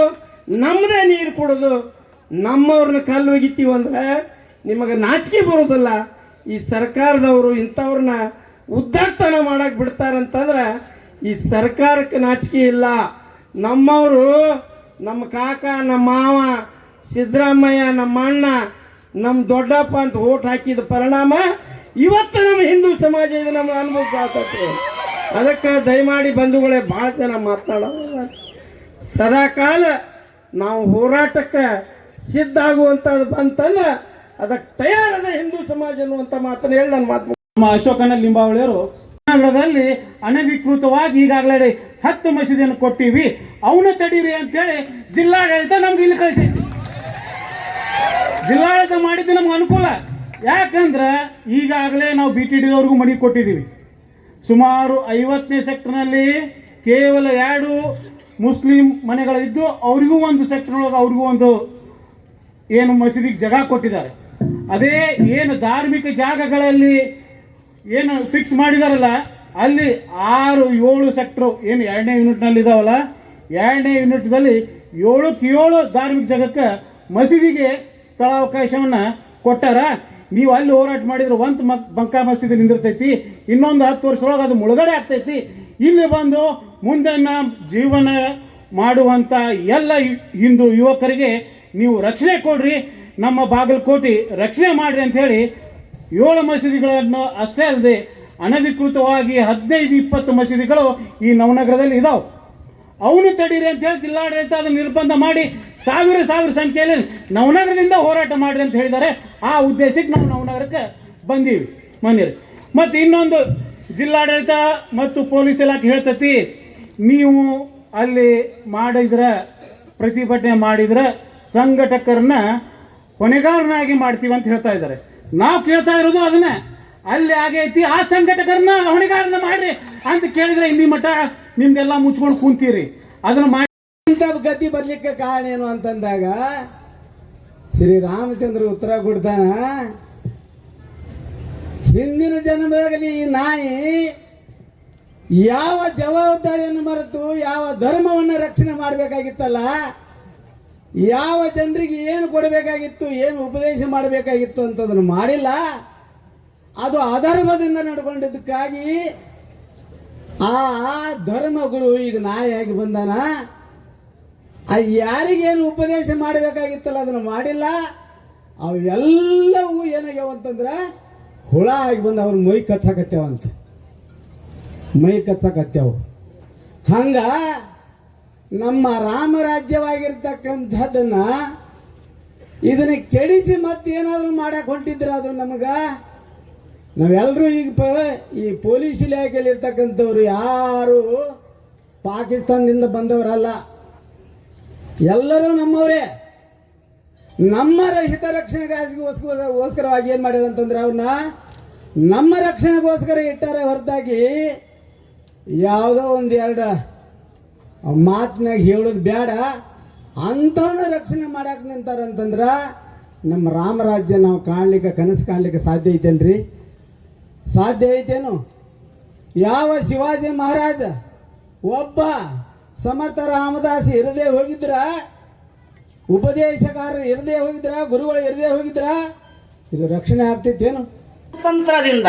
ನಮ್ಮದೇ ನೀರು ಕುಡಿದು ನಮ್ಮವ್ರನ್ನ ಕಲ್ಲು ಒಗಿತೀವಿ ಅಂದ್ರೆ ನಿಮಗೆ ನಾಚಿಕೆ ಬರೋದಿಲ್ಲ. ಈ ಸರ್ಕಾರದವರು ಇಂಥವ್ರನ್ನ ಉದ್ದಾಕ್ತನ ಮಾಡಕ್ ಬಿಡ್ತಾರಂತಂದ್ರೆ ಈ ಸರ್ಕಾರಕ್ಕೆ ನಾಚಿಕೆ ಇಲ್ಲ. ನಮ್ಮವರು, ನಮ್ಮ ಕಾಕ, ನಮ್ಮ ಮಾವ ಸಿದ್ದರಾಮಯ್ಯ, ನಮ್ಮ ಅಣ್ಣ, ನಮ್ಮ ದೊಡ್ಡಪ್ಪ ಅಂತ ಓಟ್ ಹಾಕಿದ ಪರಿಣಾಮ ಇವತ್ತು ನಮ್ಮ ಹಿಂದೂ ಸಮಾಜ ಇದು ನಮ್ಮ ಅನುಭವಿಸ್ತಾಗ್ತೈತಿ. ಅದಕ್ಕೆ ದಯಮಾಡಿ ಬಂಧುಗಳೇ, ಭಾಳ ಜನ ಮಾತನಾಡೋಲ್ಲ. ಸದಾಕಾಲ ನಾವು ಹೋರಾಟಕ್ಕೆ ಸಿದ್ಧ ಆಗುವಂಥದ್ದು ಬಂತಂದ್ರೆ ಅದಕ್ಕೆ ತಯಾರಾದ ಹಿಂದೂ ಸಮಾಜ ಅನ್ನುವಂಥ ಮಾತನ್ನು ಹೇಳಿ ನನ್ನ ಮಾತು. ನಮ್ಮ ಅಶೋಕನ ಲಿಂಬಾವಳಿಯವರು ನಗರದಲ್ಲಿ ಅನಧಿಕೃತವಾಗಿ ಈಗಾಗಲೇ 10 ಮಸೀದಿಯನ್ನು ಕೊಟ್ಟಿವಿ, ಅವನು ತಡೀರಿ ಅಂತೇಳಿ ಜಿಲ್ಲಾಡಳಿತ ನಮ್ಗೆ ಇಲ್ಲಿ ಕಳಿಸೈತಿ. ಜಿಲ್ಲಾಡಳಿತ ಮಾಡಿದ್ದು ನಮ್ಗೆ ಅನುಕೂಲ. ಯಾಕಂದ್ರೆ ಈಗಾಗಲೇ ನಾವು BTDದವ್ರಿಗೂ ಮನೆ ಕೊಟ್ಟಿದ್ದೀವಿ. ಸುಮಾರು 50ನೇ ಸೆಕ್ಟರ್ನಲ್ಲಿ ಕೇವಲ 2 ಮುಸ್ಲಿಂ ಮನೆಗಳಿದ್ದು ಅವರಿಗೂ ಒಂದು ಸೆಕ್ಟರ್ನೊಳಗೆ ಅವ್ರಿಗೂ ಒಂದು ಏನು ಮಸೀದಿಗೆ ಜಾಗ ಕೊಟ್ಟಿದ್ದಾರೆ. ಅದೇ ಏನು ಧಾರ್ಮಿಕ ಜಾಗಗಳಲ್ಲಿ ಏನು ಫಿಕ್ಸ್ ಮಾಡಿದಾರಲ್ಲ, ಅಲ್ಲಿ 6-7 ಸೆಕ್ಟರ್ ಏನು 2ನೇ ಯೂನಿಟ್ನಲ್ಲಿ ಇದಾವಲ್ಲ, 2ನೇ ಯೂನಿಟ್ದಲ್ಲಿ 7ಕ್ಕೆ 7 ಧಾರ್ಮಿಕ ಜಾಗಕ್ಕೆ ಮಸೀದಿಗೆ ಸ್ಥಳಾವಕಾಶವನ್ನು ಕೊಟ್ಟಾರ. ನೀವು ಅಲ್ಲಿ ಹೋರಾಟ ಮಾಡಿದ್ರೆ ಒಂದು ಬಂಕಾ ಮಸೀದಿ ನಿಂದಿರ್ತೈತಿ, ಇನ್ನೊಂದು 10 ವರ್ಷದೊಳಗೆ ಅದು ಮುಳುಗಡೆ ಆಗ್ತೈತಿ. ಇಲ್ಲಿ ಬಂದು ಮುಂದಿನ ಜೀವನ ಮಾಡುವಂಥ ಎಲ್ಲ ಹಿಂದೂ ಯುವಕರಿಗೆ ನೀವು ರಕ್ಷಣೆ ಕೊಡ್ರಿ, ನಮ್ಮ ಬಾಗಲಕೋಟೆ ರಕ್ಷಣೆ ಮಾಡ್ರಿ ಅಂತ ಹೇಳಿ 7 ಮಸೀದಿಗಳನ್ನು ಅಷ್ಟೇ ಅಲ್ಲದೆ ಅನಧಿಕೃತವಾಗಿ 15-20 ಮಸೀದಿಗಳು ಈ ನವನಗರದಲ್ಲಿ ಇದಾವೆ. ಅವನು ತಡೀರಿ ಅಂತ ಹೇಳಿ ಜಿಲ್ಲಾಡಳಿತ ಅದನ್ನು ನಿರ್ಬಂಧ ಮಾಡಿ ಸಾವಿರ ಸಂಖ್ಯೆಯಲ್ಲಿ ನವನಗರದಿಂದ ಹೋರಾಟ ಮಾಡ್ರಿ ಅಂತ ಹೇಳಿದ್ದಾರೆ. ಆ ಉದ್ದೇಶಕ್ಕೆ ನಾವು ನವನಗರಕ್ಕೆ ಬಂದೀವಿ ಮನೇರಿ. ಮತ್ತು ಇನ್ನೊಂದು ಜಿಲ್ಲಾಡಳಿತ ಮತ್ತು ಪೊಲೀಸ್ ಇಲಾಖೆ ಹೇಳ್ತತಿ, ನೀವು ಅಲ್ಲಿ ಮಾಡಿದ್ರೆ ಪ್ರತಿಭಟನೆ ಮಾಡಿದ್ರೆ ಸಂಘಟಕರನ್ನ ಹೊಣೆಗಾರನಾಗಿ ಮಾಡ್ತೀವಿ ಅಂತ ಹೇಳ್ತಾ ಇದ್ದಾರೆ. ನಾವು ಕೇಳ್ತಾ ಇರೋದು ಅದನ್ನ, ಅಲ್ಲಿ ಆಗೈತಿ ಆ ಸಂಘಟಕರನ್ನ ಹೊಣೆಗಾರನ ಮಾಡ್ರಿ ಅಂತ ಕೇಳಿದ್ರೆ ಇಲ್ಲಿ ಮಠ ನಿಮ್ದೆಲ್ಲ ಮುಚ್ಕೊಂಡು ಕುಂತೀರಿ. ಅದನ್ನ ಮಾಡಿ ಗತಿ ಬರ್ಲಿಕ್ಕೆ ಕಾರಣ ಏನು ಅಂತಂದಾಗ ಶ್ರೀರಾಮಚಂದ್ರ ಉತ್ತರ ಕೊಡ್ತಾನ, ಹಿಂದಿನ ಜನ್ಮದಲ್ಲಿ ಈ ನಾಯಿ ಯಾವ ಜವಾಬ್ದಾರಿಯನ್ನು ಮರೆತು ಯಾವ ಧರ್ಮವನ್ನು ರಕ್ಷಣೆ ಮಾಡಬೇಕಾಗಿತ್ತಲ್ಲ, ಯಾವ ಜನರಿಗೆ ಏನು ಕೊಡಬೇಕಾಗಿತ್ತು, ಏನು ಉಪದೇಶ ಮಾಡಬೇಕಾಗಿತ್ತು ಅಂತದನ್ನು ಮಾಡಿಲ್ಲ. ಅದು ಅಧರ್ಮದಿಂದ ನಡ್ಕೊಂಡಿದ್ದಕ್ಕಾಗಿ ಆ ಧರ್ಮಗುರು ಈಗ ನಾಯಿಯಾಗಿ ಬಂದಾನ. ಯಾರಿಗೇನು ಉಪದೇಶ ಮಾಡಬೇಕಾಗಿತ್ತಲ್ಲ ಅದನ್ನು ಮಾಡಿಲ್ಲ. ಅವೆಲ್ಲವೂ ಏನಾಗ್ಯಾವ ಅಂತಂದ್ರೆ ಹುಳ ಆಗಿ ಬಂದು ಅವ್ರ ಮೈ ಕಚ್ಚಕತ್ತೇವಂತ, ಮೈ ಕಚ್ಚಕತ್ತೇವು. ಹಂಗ ನಮ್ಮ ರಾಮರಾಜ್ಯವಾಗಿರ್ತಕ್ಕಂಥದ್ದನ್ನ ಇದನ್ನ ಕೆಡಿಸಿ ಮತ್ತೇನಾದ್ರೂ ಮಾಡಕ್ಕೆ ಹೊಂಟಿದ್ರೆ ಅದು ನಮಗೆ, ನಾವೆಲ್ಲರೂ ಈಗ ಈ ಪೊಲೀಸ್ ಇಲಾಖೆಯಲ್ಲಿ ಇರ್ತಕ್ಕಂಥವ್ರು ಯಾರು ಪಾಕಿಸ್ತಾನದಿಂದ ಬಂದವರಲ್ಲ, ಎಲ್ಲರೂ ನಮ್ಮವರೇ. ನಮ್ಮ ಹಿತರಕ್ಷಣೆಗೋಸ್ಕರವಾಗಿ ಏನು ಮಾಡ್ಯಾರ ಅಂತಂದ್ರೆ ಅವ್ರನ್ನ ನಮ್ಮ ರಕ್ಷಣೆಗೋಸ್ಕರ ಇಟ್ಟಾರೆ ಹೊರತಾಗಿ ಯಾವುದೋ ಒಂದೆರಡು ಮಾತಿನಾಗ ಹೇಳೋದು ಬೇಡ. ಅಂಥವನ್ನ ರಕ್ಷಣೆ ಮಾಡಕ್ಕೆ ನಿಂತಾರಂತಂದ್ರೆ ನಮ್ಮ ರಾಮರಾಜ್ಯ ನಾವು ಕಾಣಲಿಕ್ಕೆ, ಕನಸು ಕಾಣಲಿಕ್ಕೆ ಸಾಧ್ಯ ಐತೇನ್ರಿ? ಸಾಧ್ಯ ಐತೇನು? ಯಾವ ಶಿವಾಜಿ ಮಹಾರಾಜ ಒಬ್ಬ ಸಮರ್ಥ ರಾಮದಾಸ್ ಇರದೇ ಹೋಗಿದ್ರ, ಉಪದೇಶಕಾರರು ಇರದೇ ಹೋಗಿದ್ರ, ಗುರುಗಳು ಇರದೇ ಹೋಗಿದ್ರ ಇದು ರಕ್ಷಣೆ ಆಗ್ತೈತೇನು? ತಂತ್ರದಿಂದ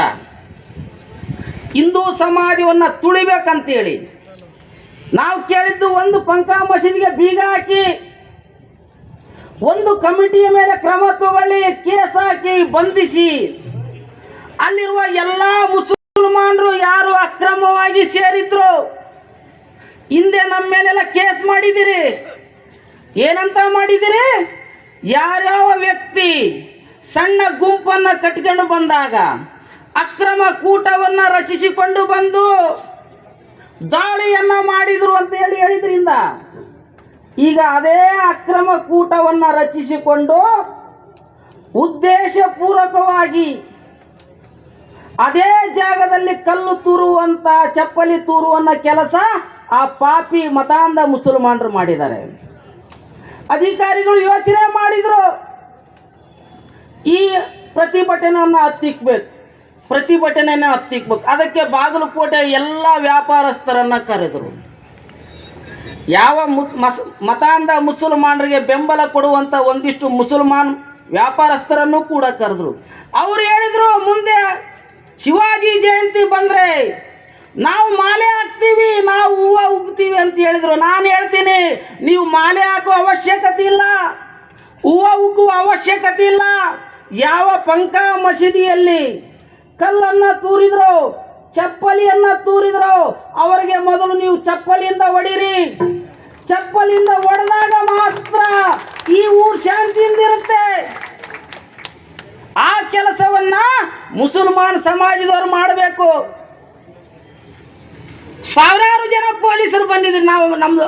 ಹಿಂದೂ ಸಮಾಜವನ್ನು ತುಳಿಬೇಕಂತೇಳಿ ನಾವು ಕೇಳಿದ್ದು ಒಂದು ಪಂಕಾ ಮಸೀದಿಗೆ ಬೀಗ ಹಾಕಿ, ಒಂದು ಕಮಿಟಿಯ ಮೇಲೆ ಕ್ರಮ ತಗೊಳ್ಳಿ, ಕೇಸ್ ಹಾಕಿ ಬಂಧಿಸಿ ಅಲ್ಲಿರುವ ಎಲ್ಲ ಮುಸಲ್ಮಾನರು ಯಾರು ಅಕ್ರಮವಾಗಿ ಸೇರಿದ್ರು ಹಿಂದೆ ನಮ್ಮ ಮೇಲೆಲ್ಲ ಕೇಸ್ ಮಾಡಿದಿರಿ. ಏನಂತ ಮಾಡಿದಿರಿ? ಯಾರ್ಯಾವ ವ್ಯಕ್ತಿ ಸಣ್ಣ ಗುಂಪನ್ನು ಕಟ್ಕೊಂಡು ಬಂದಾಗ ಅಕ್ರಮ ಕೂಟವನ್ನು ರಚಿಸಿಕೊಂಡು ಬಂದು ದಾಳಿಯನ್ನ ಮಾಡಿದ್ರು ಅಂತ ಹೇಳಿದ್ರಿಂದ ಈಗ ಅದೇ ಅಕ್ರಮ ಕೂಟವನ್ನು ರಚಿಸಿಕೊಂಡು ಉದ್ದೇಶಪೂರ್ವಕವಾಗಿ ಅದೇ ಜಾಗದಲ್ಲಿ ಕಲ್ಲು ತೂರುವಂತ, ಚಪ್ಪಲಿ ತೂರುವಂತ ಕೆಲಸ ಆ ಪಾಪಿ ಮತಾಂಧ ಮುಸಲ್ಮಾನರು ಮಾಡಿದ್ದಾರೆ. ಅಧಿಕಾರಿಗಳು ಯೋಚನೆ ಮಾಡಿದ್ರು ಈ ಪ್ರತಿಭಟನೆಯನ್ನು ಹತ್ತಿಕ್ಬೇಕು. ಪ್ರತಿಭಟನೆಯನ್ನು ಹತ್ತಿಕ್ಬೇಕು. ಅದಕ್ಕೆ ಬಾಗಲಕೋಟೆ ಎಲ್ಲ ವ್ಯಾಪಾರಸ್ಥರನ್ನು ಕರೆದರು. ಯಾವ ಮತಾಂಧ ಮುಸಲ್ಮಾನರಿಗೆ ಬೆಂಬಲ ಕೊಡುವಂಥ ಒಂದಿಷ್ಟು ಮುಸಲ್ಮಾನ್ ವ್ಯಾಪಾರಸ್ಥರನ್ನು ಕೂಡ ಕರೆದ್ರು. ಅವರು ಹೇಳಿದರು, ಮುಂದೆ ಶಿವಾಜಿ ಜಯಂತಿ ಬಂದರೆ ನಾವು ಮಾಲೆ ಹಾಕ್ತೀವಿ, ನಾವು ಹೂವು ಉಗ್ತೀವಿ ಅಂತ ಹೇಳಿದರು. ನಾನು ಹೇಳ್ತೀನಿ, ನೀವು ಮಾಲೆ ಹಾಕೋ ಅವಶ್ಯಕತೆ ಇಲ್ಲ, ಹೂವು ಉಗ್ಗುವ ಅವಶ್ಯಕತೆ ಇಲ್ಲ. ಯಾವ ಪಂಕ ಮಸೀದಿಯಲ್ಲಿ ಕಲ್ಲನ್ನು ತೂರಿದ್ರು, ಚಪ್ಪಲಿಯನ್ನು ತೂರಿದ್ರು, ಅವರಿಗೆ ಮೊದಲು ನೀವು ಚಪ್ಪಲಿಯಿಂದ ಹೊಡೀರಿ. ಚಪ್ಪಲಿಯಿಂದ ಹೊಡೆದಾಗ ಮಾತ್ರ ಈ ಊರು ಶಾಂತಿಯಿಂದಿರುತ್ತೆ. ಆ ಕೆಲಸವನ್ನ ಮುಸಲ್ಮಾನ್ ಸಮಾಜದವರು ಮಾಡಬೇಕು. ಸಾವಿರಾರು ಜನ ಪೊಲೀಸರು ಬಂದಿದ್ರು. ನಾವು ನಮ್ದು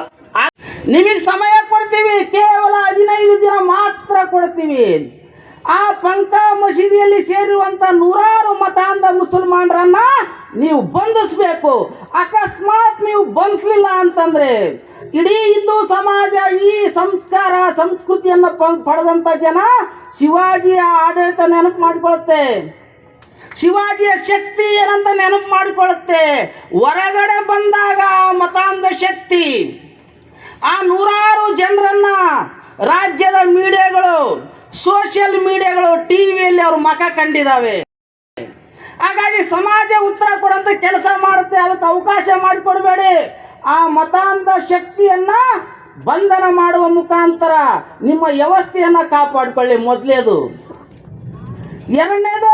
ನಿಮಗೆ ಸಮಯ ಕೊಡ್ತೀವಿ, ಕೇವಲ 15 ದಿನ ಮಾತ್ರ ಕೊಡ್ತೀವಿ. ಆ ಪಂಕ ಮಸೀದಿಯಲ್ಲಿ ಸೇರಿರುವಂತ ನೂರಾರು ಮತಾಂಧ ಮುಸಲ್ಮಾನರನ್ನ ನೀವು ಬಂಧಿಸಬೇಕು. ಅಕಸ್ಮಾತ್ ನೀವು ಬಂಧಿಸಲಿಲ್ಲ ಅಂತಂದ್ರೆ ಇಡೀ ಹಿಂದೂ ಸಮಾಜ, ಈ ಸಂಸ್ಕಾರ ಸಂಸ್ಕೃತಿಯನ್ನು ಪಡೆದಂತ ಜನ ಶಿವಾಜಿಯ ಆಡಳಿತ ನೆನಪು ಮಾಡಿಕೊಳ್ಳುತ್ತೆ, ಶಿವಾಜಿಯ ಶಕ್ತಿ ಏನಂತ ನೆನಪು ಮಾಡಿಕೊಳ್ಳುತ್ತೆ. ಹೊರಗಡೆ ಬಂದಾಗ ಮತಾಂಧ ಶಕ್ತಿ ಆ ನೂರಾರು ಜನರನ್ನ ರಾಜ್ಯದ ಮೀಡಿಯಾಗಳು, ಸೋಷಿಯಲ್ ಮೀಡಿಯಾಗಳು, ಟಿವಿಯಲ್ಲಿ ಅವ್ರ ಮುಖ ಕಂಡಿದ್ದಾವೆ. ಹಾಗಾಗಿ ಸಮಾಜ ಉತ್ತರ ಕೊಡುವಂತ ಕೆಲಸ ಮಾಡುತ್ತೆ. ಅದಕ್ಕೆ ಅವಕಾಶ ಮಾಡಿಕೊಡ್ಬೇಡಿ. ಆ ಮತಾಂಧ ಶಕ್ತಿಯನ್ನ ಬಂಧನ ಮಾಡುವ ಮುಖಾಂತರ ನಿಮ್ಮ ವ್ಯವಸ್ಥೆಯನ್ನ ಕಾಪಾಡಿಕೊಳ್ಳಿ. ಮೊದಲೇದು. ಎರಡನೇದು,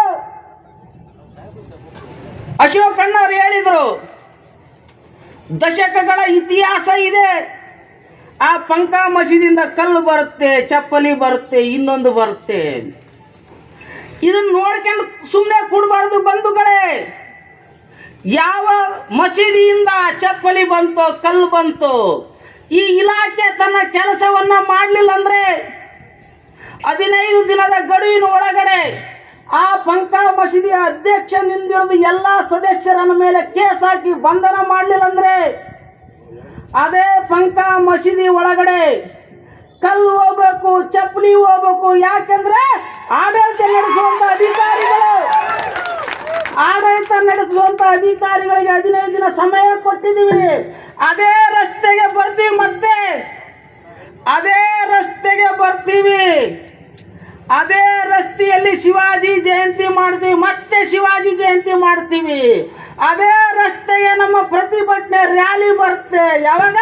ಅಶೋಕಣ್ಣವ್ರು ಹೇಳಿದರು, ದಶಕಗಳ ಇತಿಹಾಸ ಇದೆ. ಆ ಪಂಕ ಮಸೀದಿಯಿಂದ ಕಲ್ಲು ಬರುತ್ತೆ, ಚಪ್ಪಲಿ ಬರುತ್ತೆ, ಇನ್ನೊಂದು ಬರುತ್ತೆ. ಇದನ್ನು ನೋಡ್ಕೊಂಡು ಸುಮ್ಮನೆ ಕೂಡಬಾರ್ದು ಬಂಧುಗಳೇ. ಯಾವ ಮಸೀದಿಯಿಂದ ಚಪ್ಪಲಿ ಬಂತೋ, ಕಲ್ಲು ಬಂತು, ಈ ಇಲಾಖೆ ತನ್ನ ಕೆಲಸವನ್ನ ಮಾಡಲಿಲ್ಲ ಅಂದ್ರೆ 15 ದಿನದ ಗಡುವಿನ ಒಳಗಡೆ ಆ ಪಂಕ ಮಸೀದಿಯ ಅಧ್ಯಕ್ಷನಿಂದ ಹಿಡಿದು ಎಲ್ಲ ಸದಸ್ಯರನ್ನ ಮೇಲೆ ಕೇಸ್ ಹಾಕಿ ಬಂಧನ ಮಾಡಲಿಲ್ಲ ಅಂದ್ರೆ ಅದೇ ಪಂಕ ಮಸೀದಿ ಒಳಗಡೆ ಕಲ್ಲು ಹೋಗ್ಬೇಕು, ಚಪ್ಪಲಿ ಹೋಗ್ಬೇಕು. ಯಾಕಂದ್ರೆ ಆಡಳಿತ ನಡೆಸುವಂತ ಅಧಿಕಾರಿಗಳಿಗೆ 15 ದಿನ ಸಮಯ ಕೊಟ್ಟಿದ್ದೀವಿ. ಅದೇ ರಸ್ತೆಗೆ ಬರ್ತೀವಿ, ಮತ್ತೆ ಅದೇ ರಸ್ತೆಗೆ ಬರ್ತೀವಿ, ಅದೇ ರಸ್ತೆಯಲ್ಲಿ ಶಿವಾಜಿ ಜಯಂತಿ ಮಾಡ್ತೀವಿ, ಮತ್ತೆ ಶಿವಾಜಿ ಜಯಂತಿ ಮಾಡ್ತೀವಿ. ಅದೇ ರಸ್ತೆಗೆ ನಮ್ಮ ಪ್ರತಿಭಟನೆ ರ್ಯಾಲಿ ಬರುತ್ತೆ. ಯಾವಾಗ?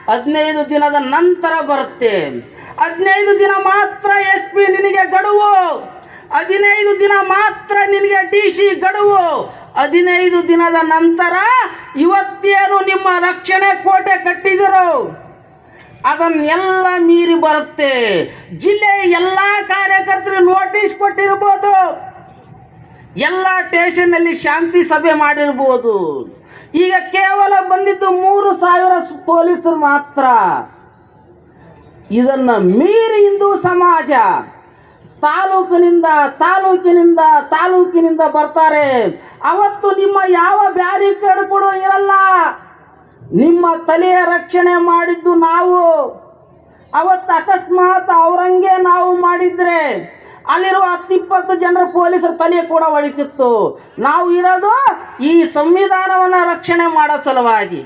15 ದಿನದ ನಂತರ ಬರುತ್ತೆ. 15 ದಿನ ಮಾತ್ರ SP ನಿನಗೆ ಗಡುವು, 15 ದಿನ ಮಾತ್ರ ನಿನಗೆ DC ಗಡುವು. 15 ದಿನದ ನಂತರ ಇವತ್ತೇನು ನಿಮ್ಮ ರಕ್ಷಣೆ ಕೋಟೆ ಕಟ್ಟಿದರು ಅದನ್ನೆಲ್ಲ ಮೀರಿ ಬರುತ್ತೆ. ಜಿಲ್ಲೆಯ ಎಲ್ಲ ಕಾರ್ಯಕರ್ತರು ನೋಟಿಸ್ ಕೊಟ್ಟಿರ್ಬೋದು, ಎಲ್ಲ ಸ್ಟೇಷನ್ನಲ್ಲಿ ಶಾಂತಿ ಸಭೆ ಮಾಡಿರ್ಬೋದು. ಈಗ ಕೇವಲ ಬಂದಿದ್ದು 3,000 ಪೊಲೀಸರು ಮಾತ್ರ. ಇದನ್ನ ಮೀರಿ ಹಿಂದೂ ಸಮಾಜ ತಾಲೂಕಿನಿಂದ ಬರ್ತಾರೆ. ಅವತ್ತು ನಿಮ್ಮ ಯಾವ ಬ್ಯಾರಿಕೇಡ್ ಕೂಡ ಇರಲ್ಲ. ನಿಮ್ಮ ತಲೆಯ ರಕ್ಷಣೆ ಮಾಡಿದ್ದು ನಾವು. ಅವತ್ತು ಅಕಸ್ಮಾತ್ ಅವರಂಗೆ ನಾವು ಮಾಡಿದ್ರೆ ಅಲ್ಲಿರುವ 10-20 ಜನರ ಪೊಲೀಸರ ತಲೆ ಕೂಡ ಹೊಡಿತಿತ್ತು. ನಾವು ಇರೋದು ಈ ಸಂವಿಧಾನವನ್ನು ರಕ್ಷಣೆ ಮಾಡೋ ಸಲುವಾಗಿ.